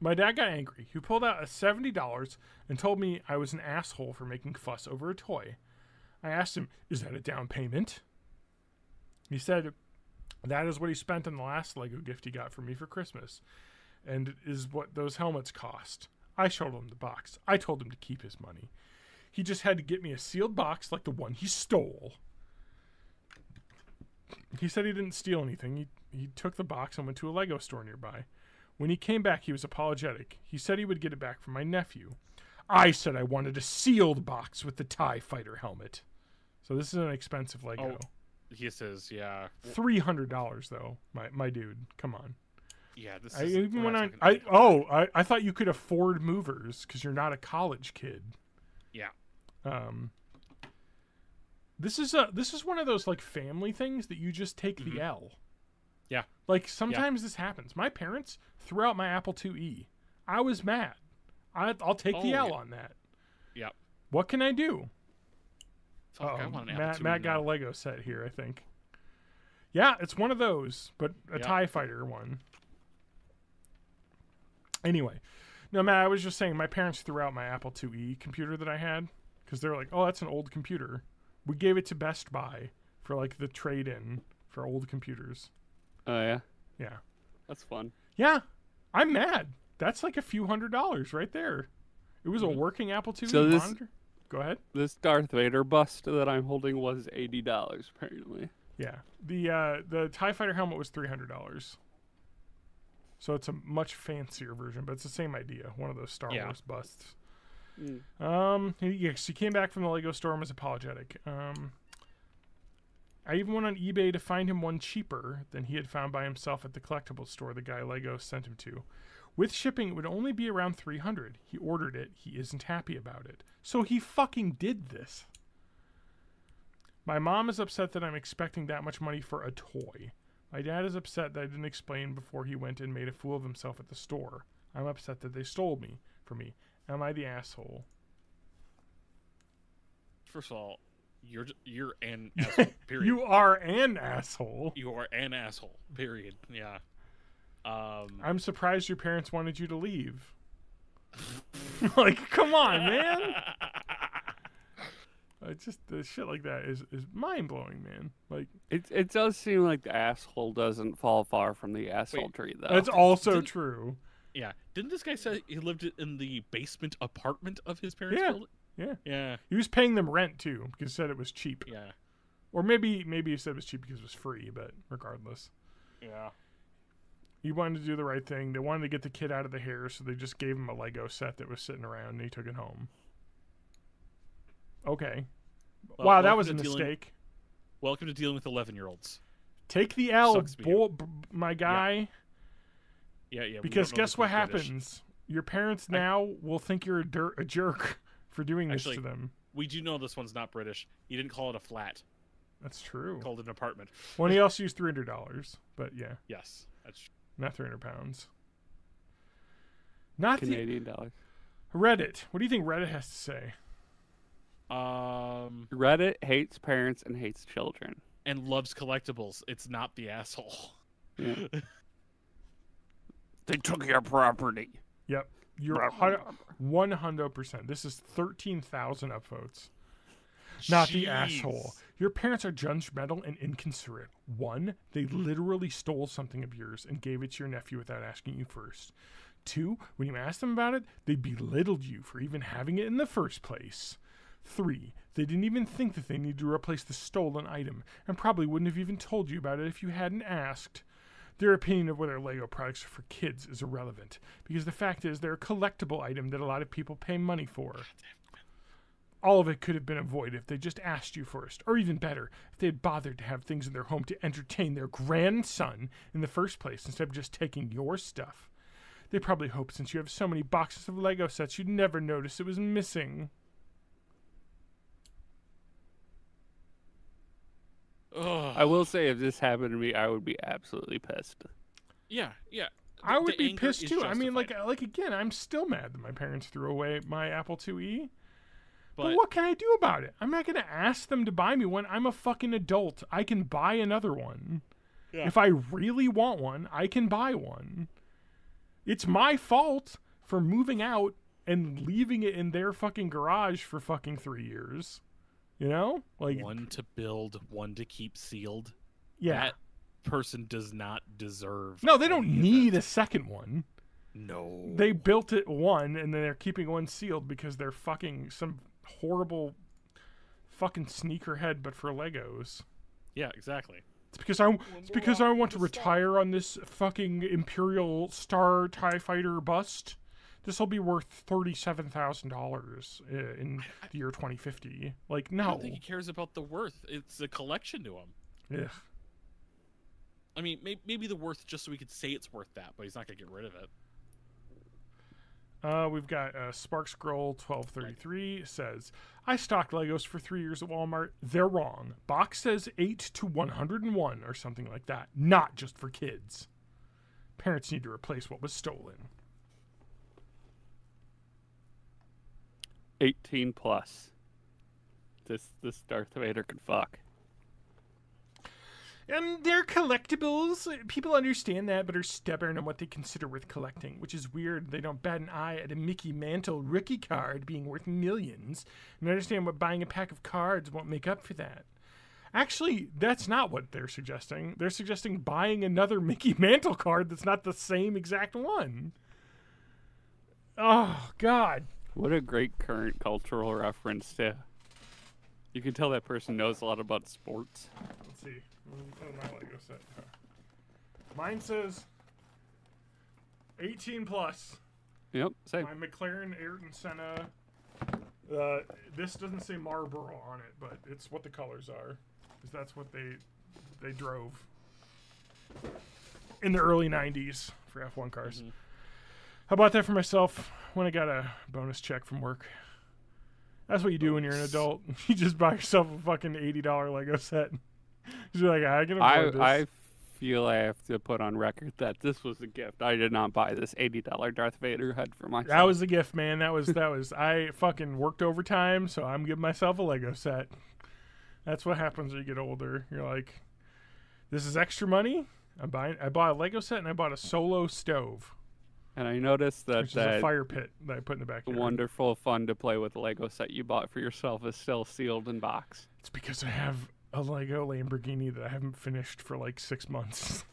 My dad got angry. He pulled out $70 and told me I was an asshole for making fuss over a toy. I asked him, is that a down payment? He said that is what he spent on the last Lego gift he got for me for Christmas, and is what those helmets cost. I showed him the box. I told him to keep his money. He just had to get me a sealed box like the one he stole. He said he didn't steal anything. He took the box and went to a Lego store nearby. When he came back, he was apologetic. He said he would get it back from my nephew. I said I wanted a sealed box with the TIE fighter helmet. So this is an expensive Lego. Oh, he says, yeah. $300 though, my dude. Come on. Yeah, this I is. even went on. talking- I thought you could afford movers because you're not a college kid. Yeah. This is one of those like family things that you just take the L. Yeah. Like sometimes this happens. My parents threw out my Apple IIe. I was mad. I'll take the L on that. Yeah. What can I do? Fuck, I want an Apple Matt IIe got a now. Lego set here, I think. Yeah, it's one of those, but a Yeah. TIE fighter one. Anyway, no, Matt, I was just saying my parents threw out my Apple IIe computer that I had because they're like, oh, that's an old computer. We gave it to Best Buy for like the trade-in for old computers. Oh yeah, Yeah. that's fun. Yeah, I'm mad. That's like a few $100s right there. It was a working Apple IIe So this- monitor. Go ahead. This Darth Vader bust that I'm holding was $80 apparently. Yeah. The TIE Fighter helmet was $300. So it's a much fancier version, but it's the same idea. One of those Star Yeah. Wars busts. Mm. He came back from the Lego store and was apologetic. I even went on eBay to find him one cheaper than he had found by himself at the collectibles store the guy Lego sent him to. With shipping, it would only be around $300. He ordered it. He isn't happy about it. So he fucking did this. My mom is upset that I'm expecting that much money for a toy. My dad is upset that I didn't explain before he went and made a fool of himself at the store. I'm upset that they stole me from me. Am I the asshole? First of all, you're an asshole. Period. You are an asshole. You are an asshole. Period. Yeah. I'm surprised your parents wanted you to leave. Like, come on, man. Just the shit like that is mind blowing, man. Like, It does seem like the asshole doesn't fall far from the asshole Wait, tree though. that's also Didn't- true. Yeah. Didn't this guy say he lived in the basement apartment of his parents' Yeah. building? Yeah. Yeah. He was paying them rent too because he said it was cheap. Yeah. Or maybe he said it was cheap because it was free, but regardless. Yeah. He wanted to do the right thing. They wanted to get the kid out of the hair, so they just gave him a Lego set that was sitting around and he took it home. Okay. Well, Wow, that welcome was a to dealing- mistake. Welcome to dealing with 11-year-olds. Take the L, Sucks to be you. my guy. Yeah, yeah. we Because don't know guess this what one's British. happens? Your parents now will think you're a jerk for doing this Actually- to them. We do know this one's not British. He didn't call it a flat. That's true. He called it an apartment. Well, and he also used $300, but yeah, Yes, that's true. not 300 pounds. Not Canadian dollars. the Reddit. What do you think Reddit has to say? Reddit hates parents and hates children. And loves collectibles. It's not the asshole. Yeah. They took your property. Yep, you're 100%. This is 13,000 upvotes. Not the Jeez. asshole. Your parents are judgmental and inconsiderate. 1, they literally stole something of yours and gave it to your nephew without asking you first. 2, when you asked them about it, they belittled you for even having it in the first place. 3, they didn't even think that they needed to replace the stolen item and probably wouldn't have even told you about it if you hadn't asked. Their opinion of whether Lego products are for kids is irrelevant because the fact is they're a collectible item that a lot of people pay money for. All of it could have been avoided if they just asked you first, or even better, if they had bothered to have things in their home to entertain their grandson in the first place instead of just taking your stuff. They probably hoped since you have so many boxes of Lego sets you'd never notice it was missing. Ugh. I will say, if this happened to me, I would be absolutely pissed. Yeah, yeah. I would The be anger pissed is too. I mean, justified. like again, I'm still mad that my parents threw away my Apple IIe. But But what can I do about it? I'm not going to ask them to buy me one. I'm a fucking adult. I can buy another one. Yeah. If I really want one, I can buy one. It's my fault for moving out and leaving it in their fucking garage for fucking 3 years. You know? Like, one to build, one to keep sealed. yeah. That person does not deserve. No, they don't any of need that. a second one. No. They built it one, and then they're keeping one sealed because they're fucking some horrible fucking sneakerhead, but for Legos. Yeah, exactly. It's because I want to retire on this fucking Imperial Star TIE Fighter bust. This will be worth $37,000 in the year 2050. Like, no. I don't think he cares about the worth. It's a collection to him. Yeah. I mean, maybe the worth just so we could say it's worth that, but he's not going to get rid of it. We've got Spark Scroll 1233 says, I stocked Legos for 3 years at Walmart. They're wrong. Box says 8 to 101 or something like that. Not just for kids. Parents need to replace what was stolen. 18 plus. This Darth Vader can fuck. And they're collectibles. People understand that, but are stubborn on what they consider worth collecting, which is weird. They don't bat an eye at a Mickey Mantle rookie card being worth millions, and understand what buying a pack of cards won't make up for that. Actually, that's not what they're suggesting. They're suggesting buying another Mickey Mantle card that's not the same exact one. Oh, God. What a great current cultural reference, too. You can tell that person knows a lot about sports. Let's see. My Lego set. Mine says 18 plus. Yep, same. My McLaren Ayrton Senna. This doesn't say Marlboro on it, but it's what the colors are, because that's what they drove in the early '90s for F1 cars. Mm-hmm. I bought that for myself when I got a bonus check from work. That's what you do when you're an adult. You just buy yourself a fucking $80 Lego set. You're like, I can afford this. I feel I have to put on record that this was a gift. I did not buy this $80 Darth Vader head for myself. That was a gift, man. That was. I fucking worked overtime, so I'm giving myself a Lego set. That's what happens when you get older. You're like, this is extra money. I bought a Lego set and I bought a solo stove. And I noticed that which is a fire pit that I put in the backyard. Wonderful, fun to play with Lego set you bought for yourself is still sealed in box. It's because I have a Lego Lamborghini that I haven't finished for like 6 months.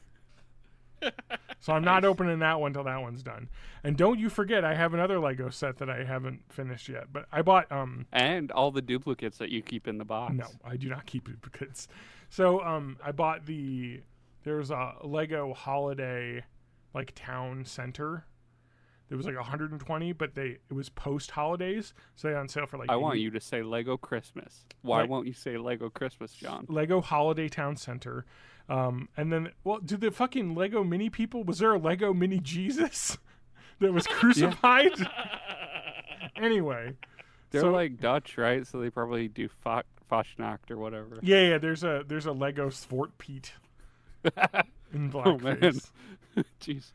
So I'm not opening that one till that one's done. And don't you forget, I have another Lego set that I haven't finished yet. But I bought and all the duplicates that you keep in the box. No, I do not keep duplicates. So I bought there's a Lego holiday like town center. There was like 120, but it was post holidays, so they on sale for like. I want you to say Lego Christmas. Why won't you say Lego Christmas, John? Lego Holiday Town Center, and then do the fucking Lego Mini people? Was there a Lego Mini Jesus that was crucified? Anyway, they're like Dutch, right? So they probably do Fashnacht or whatever. Yeah. There's a Lego Svort Piet in blackface. Oh, man. Jeez.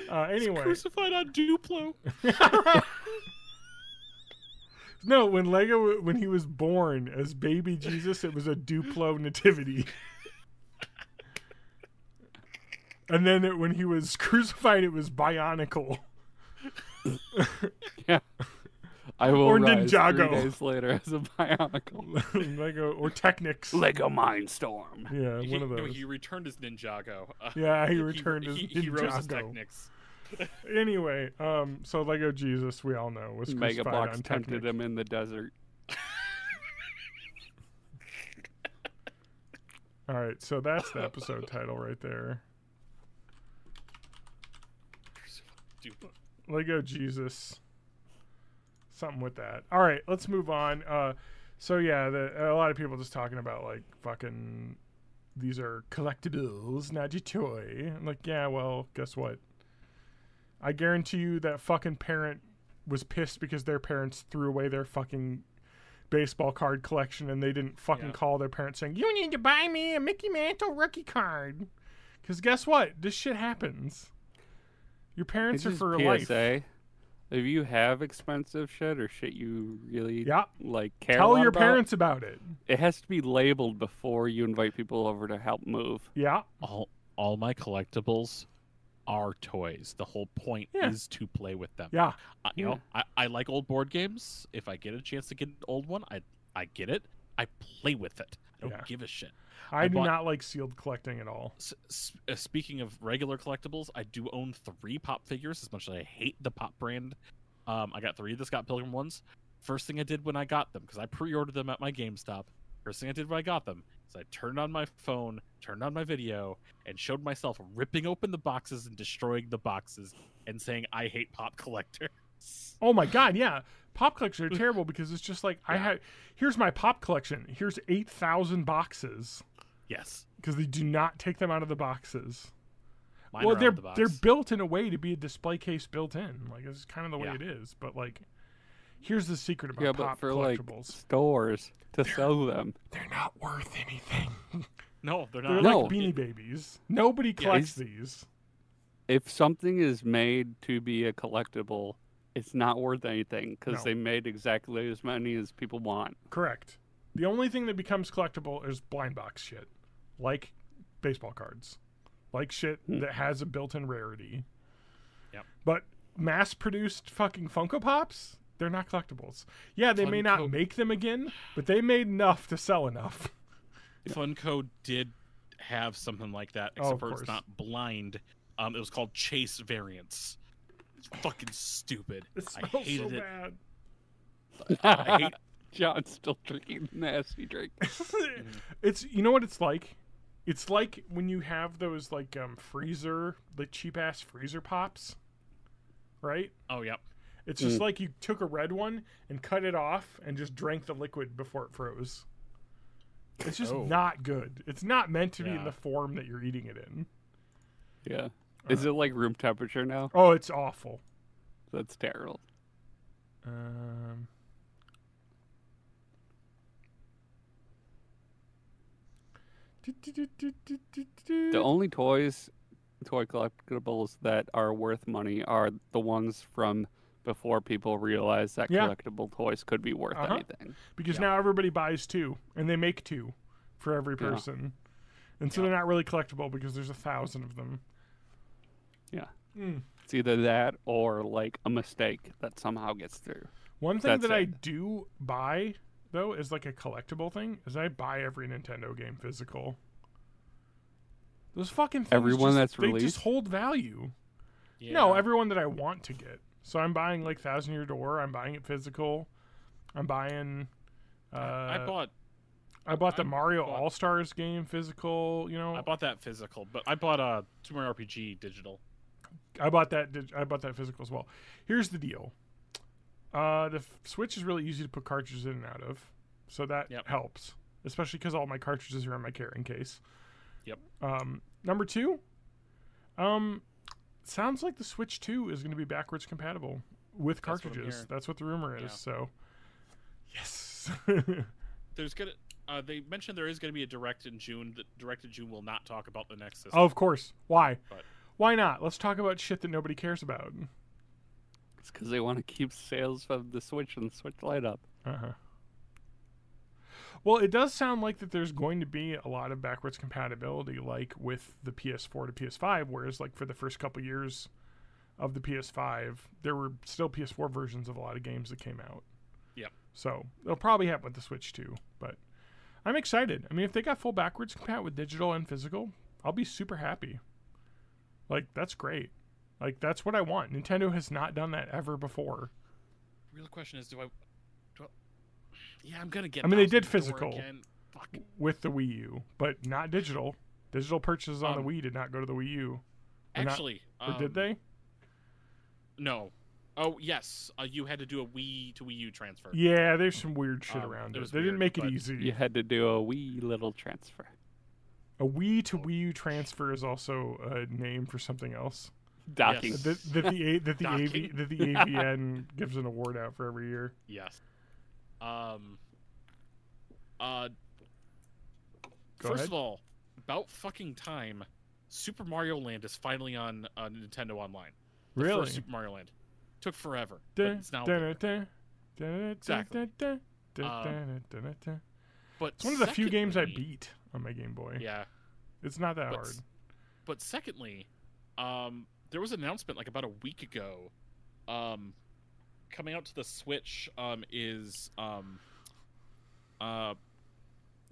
Anyway, it's crucified on Duplo. No, when he was born as baby Jesus, it was a Duplo nativity. And then when he was crucified, it was Bionicle. Yeah, I will or rise Ninjago 3 days later as a Bionicle. Lego or Technics. Lego Mindstorm. Yeah, one of those. No, he returned as Ninjago. Yeah, he returned as Ninjago. He rose as Technics. Anyway, so Lego Jesus, we all know, was Mega crucified Bloks on tempted Technic. him in the desert. All right, so that's the episode title right there. Lego Jesus. Something with that. All right, let's move on. So yeah, a lot of people just talking about like fucking these are collectibles, not your toy. I'm like, yeah, well, guess what? I guarantee you that fucking parent was pissed because their parents threw away their fucking baseball card collection and they didn't fucking call their parents saying, you need to buy me a Mickey Mantle rookie card. Because guess what? This shit happens. Your parents are for life. If you have expensive shit or shit you really like care Tell your about, parents about it. It has to be labeled before you invite people over to help move. Yeah. All my collectibles are toys. The whole point is to play with them. Yeah. You know, I like old board games. If I get a chance to get an old one, I get it. I play with it. I don't Yeah. give a shit. I do bought- not like sealed collecting at all. Speaking of regular collectibles, I do own 3 Pop figures, as much as I hate the Pop brand. I got 3 of the Scott Pilgrim ones. First thing I did when I got them, because I pre-ordered them at my GameStop, first thing I did when I got them is I turned on my phone, turned on my video, and showed myself ripping open the boxes and destroying the boxes and saying, I hate Pop collectors. Oh my god, yeah. Pop collections are terrible because it's just like here's my Pop collection. Here's 8,000 boxes. Yes. Because they do not take them out of the boxes. Mine Well, are out of the box. they're built in a way to be a display case built in. Like, it's kind of the way Yeah. it is. But like, here's the secret about Yeah, Pop but for like collectibles. stores to sell them. They're not worth anything. No, they're They're not. No. like Beanie Babies. Nobody collects these. If something is made to be a collectible, it's not worth anything because No. they made exactly as many as people want. Correct. The only thing that becomes collectible is blind box shit, like baseball cards, like shit that has a built-in rarity. Yep. But mass-produced fucking Funko Pops, they're not collectibles. Yeah, they may not Funko- make them again, but they made enough to sell enough. Funko did have something like that, Oh, except of for it's course. not blind. It was called Chase Variants. It's fucking stupid. It I smells so hated it. bad. I hate. John's still drinking nasty drink. It's, you know what it's like? It's like when you have those like freezer, the cheap ass freezer pops, right? Oh, yep. It's just like you took a red one and cut it off and just drank the liquid before it froze. It's just Oh. not good. It's not meant to be in Yeah. the form that you're eating it in. Yeah. Is it like room temperature now? Oh, it's awful. That's terrible. The only toy collectibles that are worth money are the ones from before people realized that Yeah. collectible toys could be worth Uh-huh. anything. Because now everybody buys 2, and they make 2 for every Yeah. person. And so they're not really collectible because there's 1,000 of them. Yeah. Mm. It's either that or like a mistake that somehow gets through. One thing That's that I it. do buy, though, is like a collectible thing, is I buy every Nintendo game physical. Those fucking things Everyone that's they released? just hold value. Yeah. No, everyone that I want to get. So I'm buying like Thousand Year Door. I'm buying it physical. I'm buying. I bought the Mario bought- All Stars game physical. You know, I bought that physical, but I bought a Super Mario RPG digital. I bought that physical as well. Here's the deal. The Switch is really easy to put cartridges in and out of, so that Yep. helps, especially because all my cartridges are in my carrying case. Yep. Number 2, sounds like the Switch 2 is going to be backwards compatible with That's what I'm cartridges. hearing. That's what the rumor is. Yeah. So, yes. There's gonna. They mentioned there is going to be a direct in June. The direct in June will not talk about the next system. Oh, of course. Why? But- Why not? Let's talk about shit that nobody cares about. It's because they want to keep sales of the Switch and the Switch Lite up. Uh-huh. Well, it does sound like that there's going to be a lot of backwards compatibility, like with the PS4 to PS5, whereas like for the first couple years of the PS5, there were still PS4 versions of a lot of games that came out. Yep. So it'll probably happen with the Switch too, but I'm excited. I mean, if they got full backwards compat with digital and physical, I'll be super happy. Like, that's great. Like, that's what I want. Nintendo has not done that ever before. The real question is, do I? Yeah, I'm gonna get. I mean, they Thousand did Door physical. again. Fuck. With the Wii U, but not digital. Digital purchases on the Um, Wii did not go to the Wii U. Or not- Actually, or did they? No. Oh yes, you had to do a Wii to Wii U transfer. Yeah, there's some weird shit around it it. was They didn't weird, make it but- easy. You had to do a wee little transfer. A Wii to Wii U transfer is also a name for something else. Docking. Yes. That the Docking. AVN gives an award out for every year. Yes. Go First ahead. of all, about fucking time, Super Mario Land is finally on Nintendo Online. The Really? First Super Mario Land took forever, but it's now. Exactly. But It's one of the few games I secondly- beat on my Game Boy. Yeah, It's not that but hard. But secondly, there was an announcement like about a week ago. Coming out to the Switch is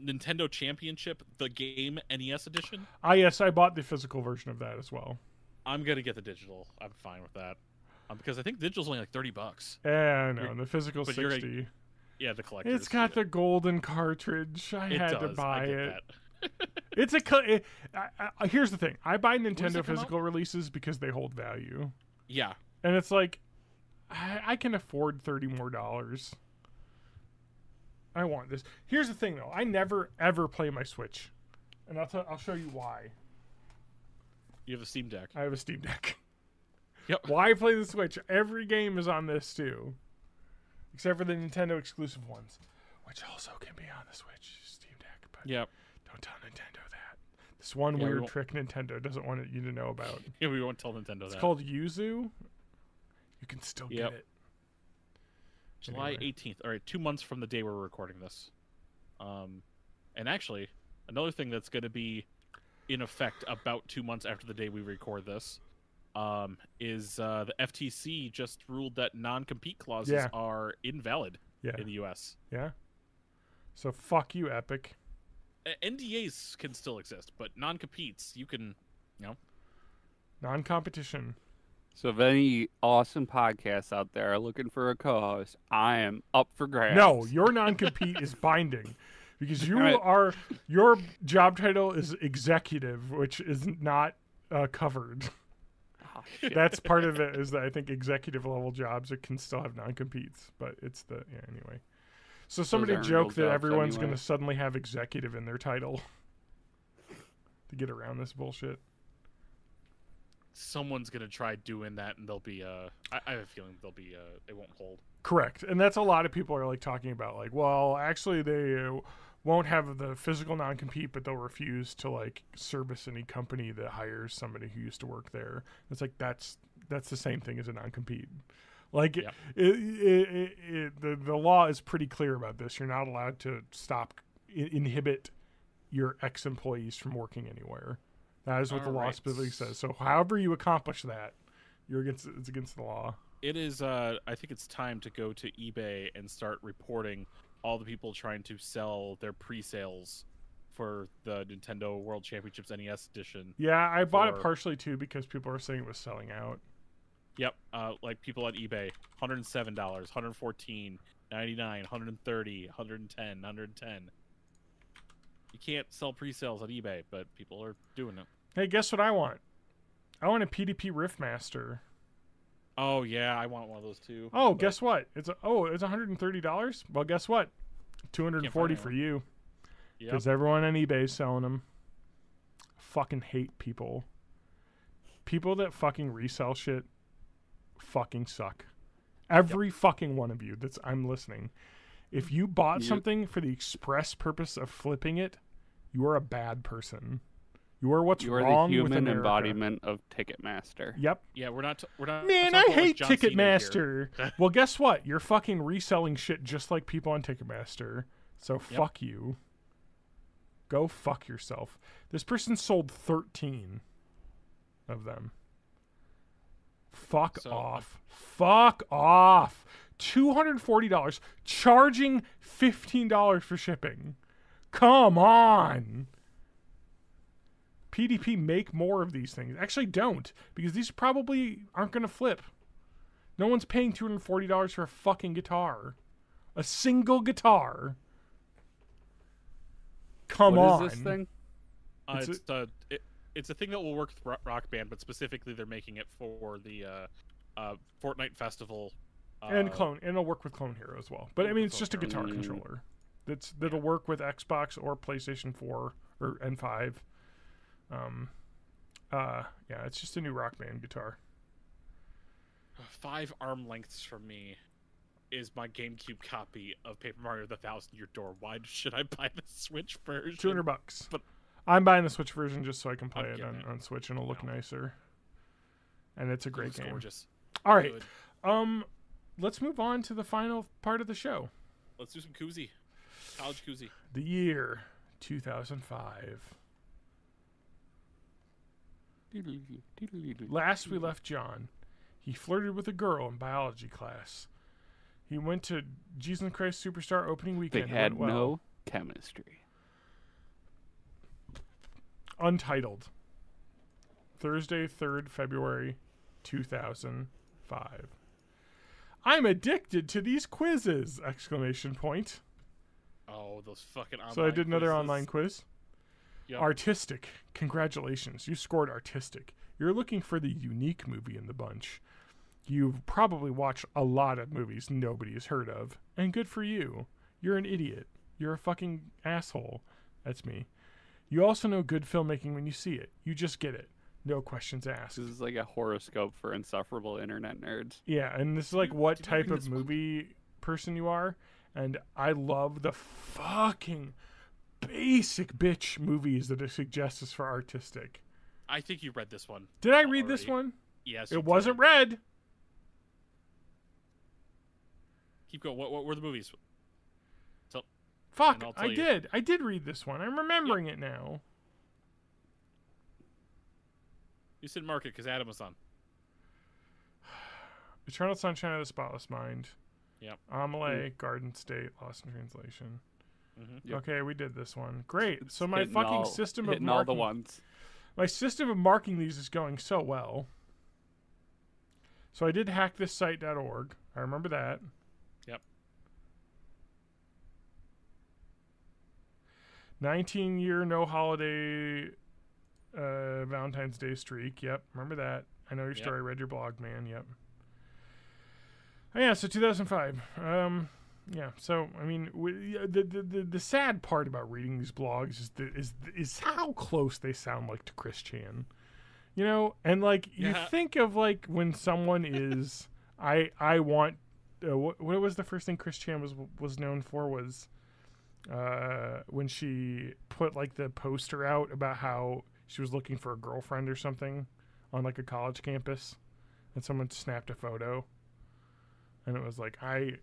Nintendo Championship, the game NES edition. Yes, I bought the physical version of that as well. I'm gonna get the digital. I'm fine with that, because I think digital's only like $30. Yeah, no, the physical but 60. Yeah, the collector. It's got the golden cartridge. I had to buy it. It's here's the thing. I buy Nintendo physical releases because they hold value. Yeah. And it's like, I can afford $30 more. I want this. Here's the thing, though. I never ever play my Switch, and I'll show you why. You have a Steam Deck. I have a Steam Deck. Yep. Why play the Switch? Every game is on this too, except for the Nintendo exclusive ones, which also can be on the Switch Steam Deck. But yep. Don't tell Nintendo that. This one weird trick Nintendo doesn't want you to know about. Yeah, we won't tell Nintendo that. It's called Yuzu. You can still get it. July 18th. All right, 2 months from the day we're recording this. And actually, another thing that's going to be in effect about 2 months after the day we record this is the FTC just ruled that non-compete clauses are invalid in the U.S. Yeah. So fuck you, Epic. NDAs can still exist, but non-competes, you can, non-competition. So if any awesome podcasts out there are looking for a co-host, I am up for grabs. No, your non-compete is binding because your job title is executive, which is not covered. Oh, shit. That's part of it, is that I think executive level jobs can still have non-competes, but it's anyway. So somebody joked that everyone's going to suddenly have executive in their title to get around this bullshit. Someone's going to try doing that, and they'll be, I have a feeling they'll be, it won't hold. Correct. And that's a lot of people are like talking about, like, well, actually they won't have the physical non-compete, but they'll refuse to like service any company that hires somebody who used to work there. It's like, that's the same thing as a non-compete. Like the law is pretty clear about this. You're not allowed to inhibit your ex-employees from working anywhere. That is what the law specifically says. So however you accomplish that, it's against the law. It is, I think it's time to go to eBay and start reporting all the people trying to sell their pre-sales for the Nintendo World Championships NES edition. Yeah, I bought it partially too because people are saying it was selling out. Yep, like people on eBay, $107, $114, $99, $130, $110, $110. You can't sell pre-sales on eBay, but people are doing it. Hey, guess what I want? I want a PDP Riffmaster. Oh yeah, I want one of those too. Oh, guess what? It's $130. Well, guess what? $240 for you. Because everyone on eBay is selling them. Fucking hate people. People that fucking resell shit fucking suck. Every fucking one of you I'm listening. If you bought something for the express purpose of flipping it, you are a bad person. You are wrong with America. You are the human embodiment of Ticketmaster. Yep. Yeah, we're not. Man, I hate Ticketmaster. Well, guess what? You're fucking reselling shit just like people on Ticketmaster. So fuck you. Go fuck yourself. This person sold 13 of them. Fuck off. Fuck off. $240, charging $15 for shipping. Come on. PDP, make more of these things. Actually, don't, because these probably aren't going to flip. No one's paying $240 for a fucking guitar. A single guitar. Come on. What is this thing? It's a thing that will work with Rock Band, but specifically they're making it for the Fortnite Festival. And it'll work with Clone Hero as well. But I mean, it's just a guitar controller. That'll work with Xbox or PlayStation 4 and 5. It's just a new Rock Band guitar. 5 arm lengths from me is my GameCube copy of Paper Mario: The Thousand Year Door. Why should I buy the Switch version? $200. But I'm buying the Switch version just so I can play it on Switch and it'll look nicer. And it's a great game. Gorgeous. All right. Good. Let's move on to the final part of the show. Let's do some koozie. College koozie. The year 2005. Last we left John, he flirted with a girl in biology class. He went to Jesus Christ Superstar opening weekend. They had no chemistry. Untitled. Thursday, 3rd February, 2005. I'm addicted to these quizzes! Exclamation point. Oh, those fucking online So I did another quizzes. online quiz. Yep. Artistic. Congratulations. You scored artistic. You're looking for the unique movie in the bunch. You've probably watched a lot of movies nobody has heard of. And good for you. You're an idiot. You're a fucking asshole. That's me. You also know good filmmaking when you see it. You just get it. No questions asked. This is like a horoscope for insufferable internet nerds. Yeah, and this is like what did you type bring of this one? movie person you are. And I love the fucking basic bitch movies that it suggests us for artistic. I think you read this one. Did I read this already. one? Yes. you It wasn't did. red. Keep going. What were the movies? So, Fuck, And I'll I tell you. did. I did read this one. I'm remembering it now. you said market because Adam was on. Eternal Sunshine of the Spotless Mind. Yep. Amelie, Garden State, Lost in Translation. Mm-hmm. Yep. Okay, we did this one. Great. So my Hitting fucking all- system of hitting all the marking, ones. my system of marking these is going so well. So I did hackthisSite.org. I remember that. Yep. 19-year no holiday Valentine's Day streak. Yep, remember that. I know your Yep. story. Read your blog, man. Yep. Oh, yeah, so 2005. Yeah, so I mean, the sad part about reading these blogs is how close they sound like to Chris Chan, you know. And like you Yeah. think of like when someone is, I want. What was the first thing Chris Chan was known for was, when she put like the poster out about how she was looking for a girlfriend or something on like a college campus, and someone snapped a photo. And it was like, I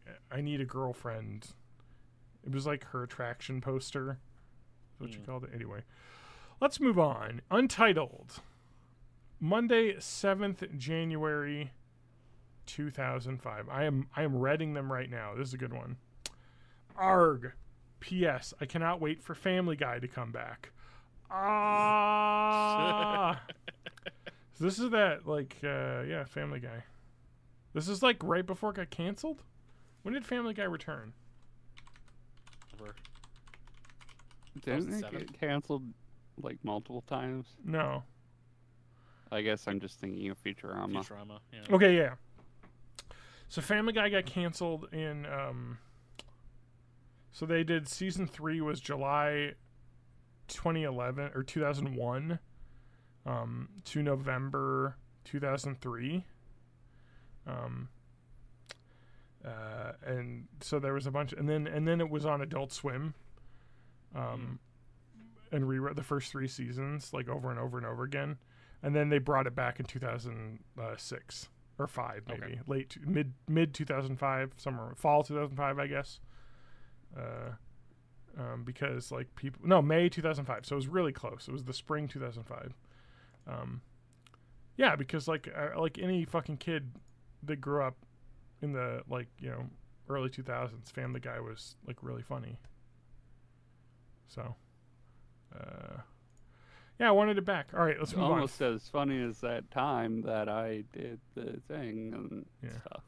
need a girlfriend. It was like her attraction poster. That's what she called it. Anyway, let's move on. Untitled. Monday, 7th January, 2005. I am reading them right now. This is a good one. Arg. P.S. I cannot wait for Family Guy to come back. Ah. So this is that, like, yeah, Family Guy. This is like right before it got canceled? When did Family Guy return? Over. Didn't it 2007? get canceled like multiple times? No. I guess I'm just thinking of Futurama. Futurama. Yeah. Okay, yeah. So Family Guy got canceled in, so they did season 3 was July 2011 or 2001 to November 2003. And so there was a bunch, and then it was on Adult Swim, and rewrote the first 3 seasons like over and over and over again, and then they brought it back in 2006 or 5 maybe, Okay. mid 2005, somewhere fall 2005 I guess, because like May 2005, so it was really close. It was the spring 2005. Yeah, because like any fucking kid that grew up in the early 2000s, Family Guy was like really funny. So, yeah, I wanted it back. All right, let's It's move on. almost as funny as that time that I did the thing and Yeah. stuff.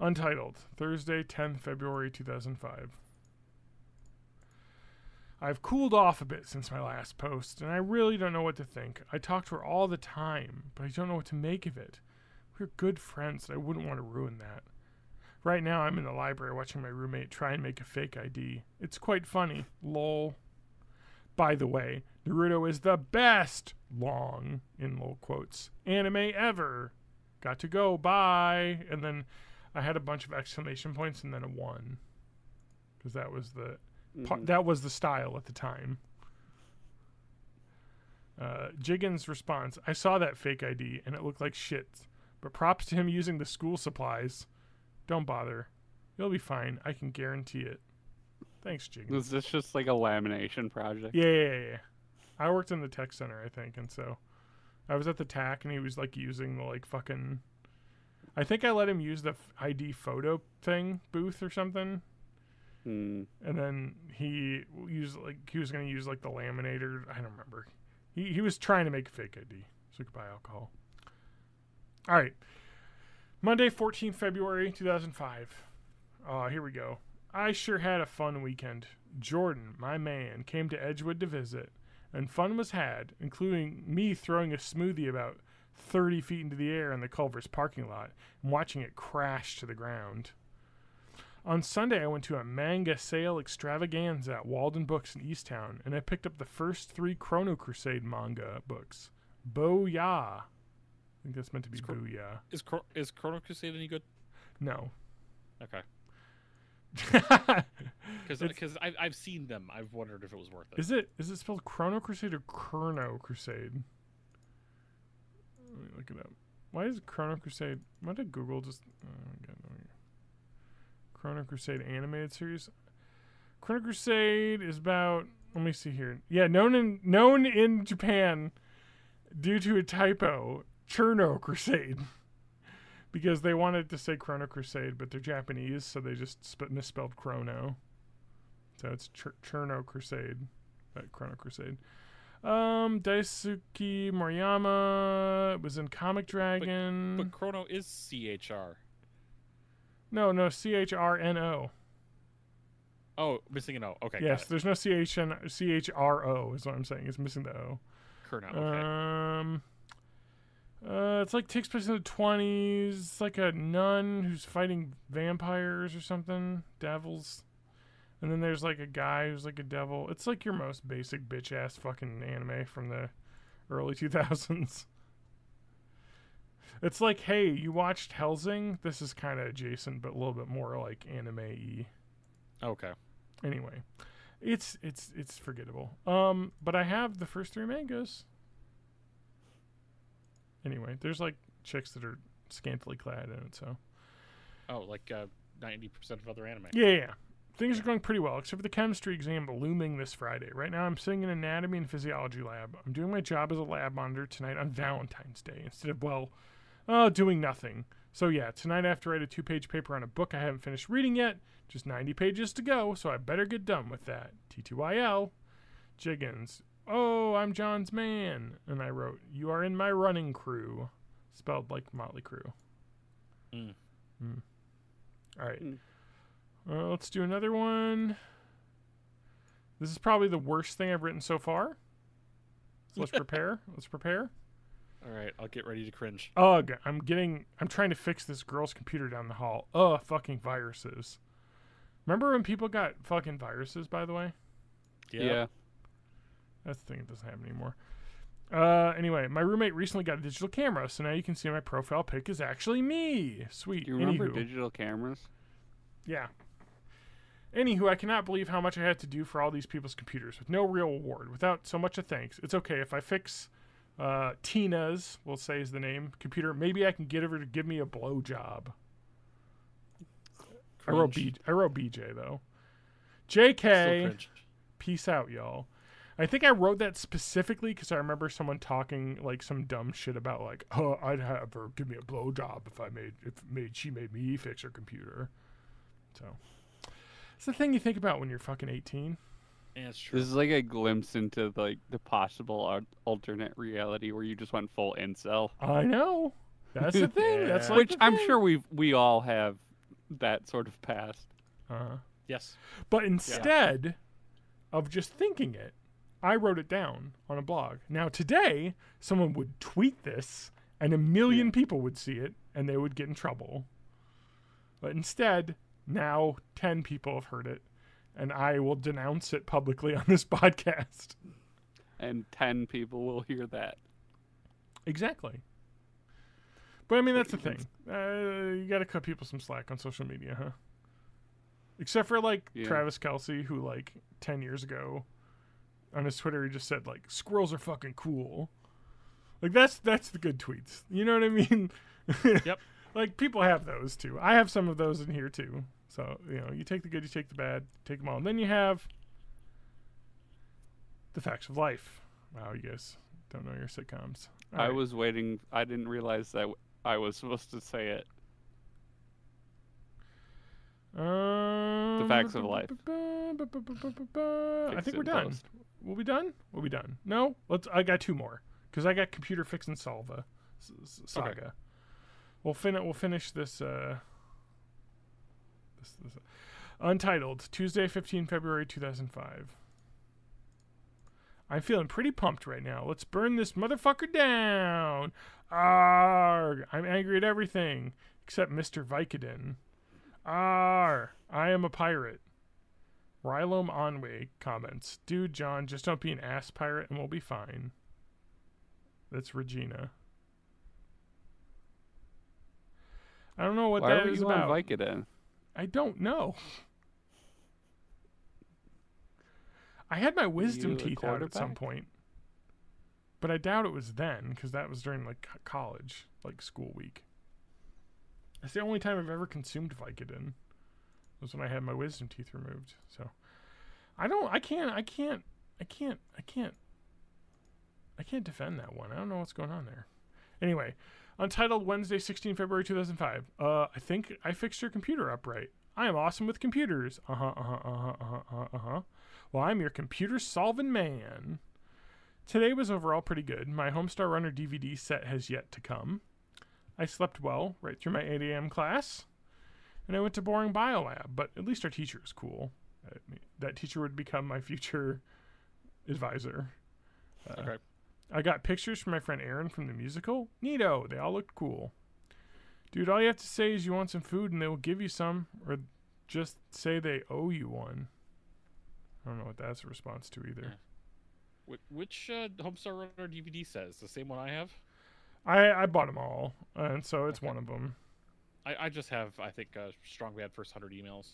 Untitled, Thursday, 10th February 2005. I've cooled off a bit since my last post, and I really don't know what to think. I talk to her all the time, but I don't know what to make of it. We're good friends, and I wouldn't want to ruin that. Right now, I'm in the library watching my roommate try and make a fake ID. It's quite funny. Lol. By the way, Naruto is the best, long, in lol quotes, anime ever. Got to go, bye. And then I had a bunch of exclamation points and then a 1. Because that was the... that was the style at the time. Jiggins' response, I saw that fake ID and it looked like shit, but props to him using the school supplies. Don't bother. You'll be fine. I can guarantee it. Thanks, Jiggins. Was this just like a lamination project? Yeah. I worked in the tech center, I think, and so I was at the TAC and he was like using the like fucking... I think I let him use the ID photo thing booth or something. Hmm. And then he was going to use like the laminator. I don't remember. He was trying to make a fake ID so he could buy alcohol. All right. Monday, 14th February 2005. Here we go. I sure had a fun weekend. Jordan, my man, came to Edgewood to visit, and fun was had, including me throwing a smoothie about 30 feet into the air in the Culver's parking lot and watching it crash to the ground. On Sunday, I went to a manga sale extravaganza at Walden Books in Easttown, and I picked up the first 3 Chrono Crusade manga books. Booyah. I think that's meant to be booyah. Is Chrono Crusade any good? No. Okay. Because I've seen them. I've wondered if it was worth it. Is it spelled Chrono Crusade or Chrono Crusade? Let me look it up. Why is Chrono Crusade? Why did Google just? Oh my God, no. Chrono Crusade animated series. Chrono Crusade is about. Let me see here. Yeah, known in Japan due to a typo, Cherno Crusade, because they wanted to say Chrono Crusade, but they're Japanese, so they just misspelled Chrono. So it's Cherno Crusade, Chrono Crusade. Daisuke Moriyama was in Comic Dragon. But Chrono is CHR. No, CHRNO. Oh, missing an O. Okay. Yes, there's no CHRO is what I'm saying. It's missing the O. Chrono. Okay. It's like takes place in the 20s. It's like a nun who's fighting vampires or something, devils. And then there's like a guy who's like a devil. It's like your most basic bitch ass fucking anime from the early 2000s. It's like, hey, you watched Hellsing? This is kind of adjacent, but a little bit more like anime-y. Okay. Anyway, it's forgettable. But I have the first 3 mangas. Anyway, there's like chicks that are scantily clad in it, so. Oh, like 90% of other anime. Yeah. Things are going pretty well, except for the chemistry exam looming this Friday. Right now, I'm sitting in an anatomy and physiology lab. I'm doing my job as a lab monitor tonight on Valentine's Day instead of, doing nothing. So yeah, tonight I have to write a 2-page paper on a book I haven't finished reading yet. Just 90 pages to go, so I better get done with that. T2YL. Jiggins. Oh, I'm John's man. And I wrote, you are in my running crew. Spelled like Motley Crue. All right. Let's do another one. This is probably the worst thing I've written so far. So let's prepare. All right, I'll get ready to cringe. Ugh, I'm trying to fix this girl's computer down the hall. Ugh, fucking viruses. Remember when people got fucking viruses, by the way? Yeah. That's the thing that doesn't happen anymore. Anyway, my roommate recently got a digital camera, so now you can see my profile pic is actually me. Sweet. Do you remember Anywho. digital cameras? Yeah. Anywho, I cannot believe how much I had to do for all these people's computers with no real reward, without so much of thanks. It's okay if I fix Tina's, we'll say is the name, computer. Maybe I can get her to give me a blowjob. I wrote BJ though. JK. Peace out, y'all. I think I wrote that specifically because I remember someone talking like some dumb shit about like, oh, I'd have her give me a blowjob if she made me fix her computer. So it's the thing you think about when you're fucking 18. Yeah, it's true. This is like a glimpse into like the possible alternate reality where you just went full incel. I know. That's the thing. Yeah. That's like Which the I'm thing. sure we all have that sort of past. Yes. But instead of just thinking it, I wrote it down on a blog. Now today, someone would tweet this, and 1 million people would see it, and they would get in trouble. But instead, now 10 people have heard it, and I will denounce it publicly on this podcast. And 10 people will hear that. Exactly. But I mean, that's the thing. You got to cut people some slack on social media, huh? Except for like Travis Kelce, who like 10 years ago on his Twitter, he just said like, squirrels are fucking cool. Like that's the good tweets. You know what I mean? Yep. Like people have those too. I have some of those in here too. So, you take the good, you take the bad, take them all. And then you have the facts of life. Wow, you guys don't know your sitcoms. All I right. was waiting. I didn't realize that I was supposed to say it. The facts of life. I think Fix it we're in done. post. We'll be done. We'll be done. No, I got 2 more because I got computer fix and solve saga. Okay. We'll finish this. This Untitled, Tuesday, 15 February 2005. I'm feeling pretty pumped right now. Let's burn this motherfucker down. Arrgh. I'm angry at everything except Mr. Vicodin. Arrgh. I am a pirate. Rylome Onway comments, Dude, John, just don't be an ass pirate and we'll be fine. That's Regina. I don't know what Why that were is you about. on Vicodin? I don't know. I had my wisdom You a teeth out at some quarterback? point. But I doubt it was then, because that was during like college, like school week. That's the only time I've ever consumed Vicodin. Was when I had my wisdom teeth removed. So I can't defend that one. I don't know what's going on there. Anyway, Untitled, Wednesday, 16 February 2005. I think I fixed your computer up right. I am awesome with computers. Well, I'm your computer solving man. Today was overall pretty good. My Homestar Runner DVD set has yet to come. I slept well right through my 8 a.m. class. And I went to boring biolab, but at least our teacher is cool. That teacher would become my future advisor. Okay. I got pictures from my friend Aaron from the musical. Neato. They all looked cool. Dude, all you have to say is you want some food and they will give you some, or just say they owe you one. I don't know what that's a response to either. Which Homestar Runner DVD says? The same one I have? I bought them all, and so it's one of them. I just have, I think, Strong Bad First 100 Emails.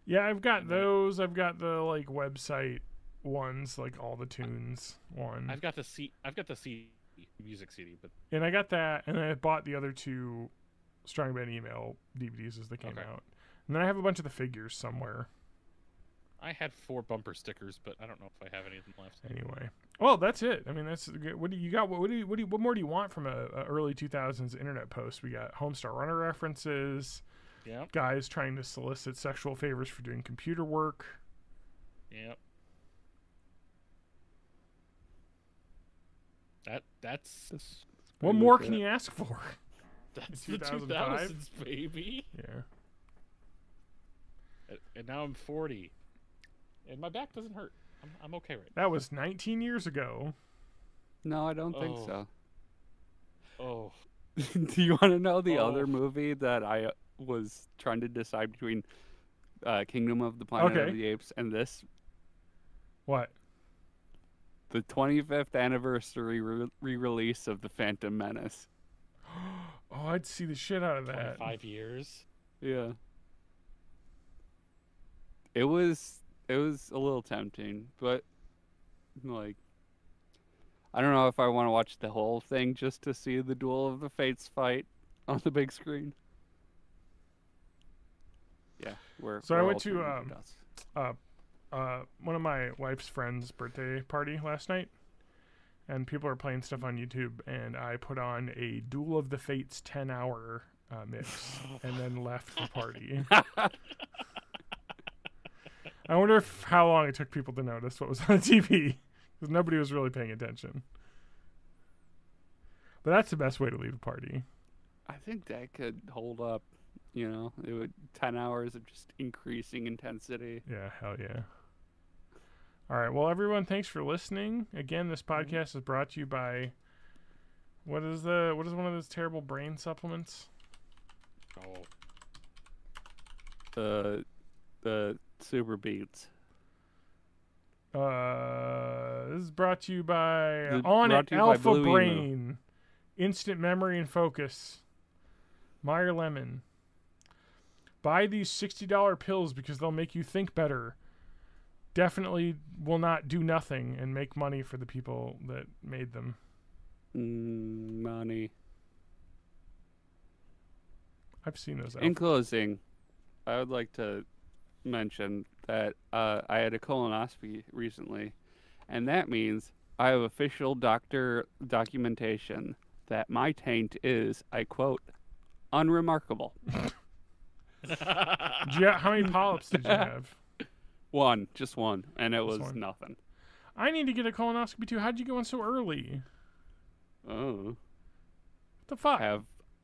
Yeah, I've got those. I've got the like website ones, like all the tunes one. I've got the CD, music CD, but And I got that, and I bought the other 2 Strong Band email DVDs as they came out. And then I have a bunch of the figures somewhere. I had 4 bumper stickers, but I don't know if I have any of them left. Anyway, well, that's it. I mean, that's good. What do you got? What more do you want from a early 2000s internet post? We got Homestar Runner references. Yeah. Guys trying to solicit sexual favors for doing computer work. Yep. That's What more can you ask for? that's the 2005? 2000s, baby. Yeah. And now I'm 40, and my back doesn't hurt. I'm okay right now. That was 19 years ago. No, I don't think so. Oh, Do you want to know the Oh. other movie that I was trying to decide between Kingdom of the Planet Okay. of the Apes and this? What? The 25th anniversary re-release of The Phantom Menace. Oh, I'd see the shit out of that. 25 years. Yeah. It was a little tempting, but like I don't know if I want to watch the whole thing just to see the Duel of the Fates fight on the big screen. Yeah, So I we're went all to, turned into dust. One of my wife's friends' birthday party last night, and people are playing stuff on YouTube, and I put on a Duel of the Fates 10-hour mix, and then left the party. I wonder how long it took people to notice what was on TV, because nobody was really paying attention. But that's the best way to leave a party. I think that could hold up. You know, it would 10 hours of just increasing intensity. Yeah, hell yeah. All right, well, everyone, thanks for listening. Again, this podcast is brought to you by what is one of those terrible brain supplements? Oh, The Super Beats. This is brought to you by Brought On It to you by Alpha Blue Emu. Brain, Instant Memory and Focus, Meyer Lemon. Buy these $60 pills because they'll make you think better. Definitely will not do nothing and make money for the people that made them. Money. I've seen those. In closing, I would like to mention that I had a colonoscopy recently, and that means I have official doctor documentation that my taint is, I quote, unremarkable. How many polyps did you have? One, just one, and it Just was one. nothing. I need to get a colonoscopy too. How'd you get one so early? Oh, What the fuck?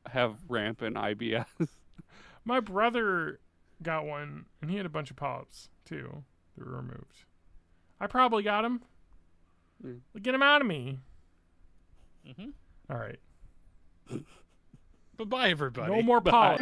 have rampant IBS. My brother got one, and he had a bunch of polyps too that were removed. I probably got them. Mm. Get them out of me. Mm-hmm. All right. Bye-bye, everybody. No more polyps.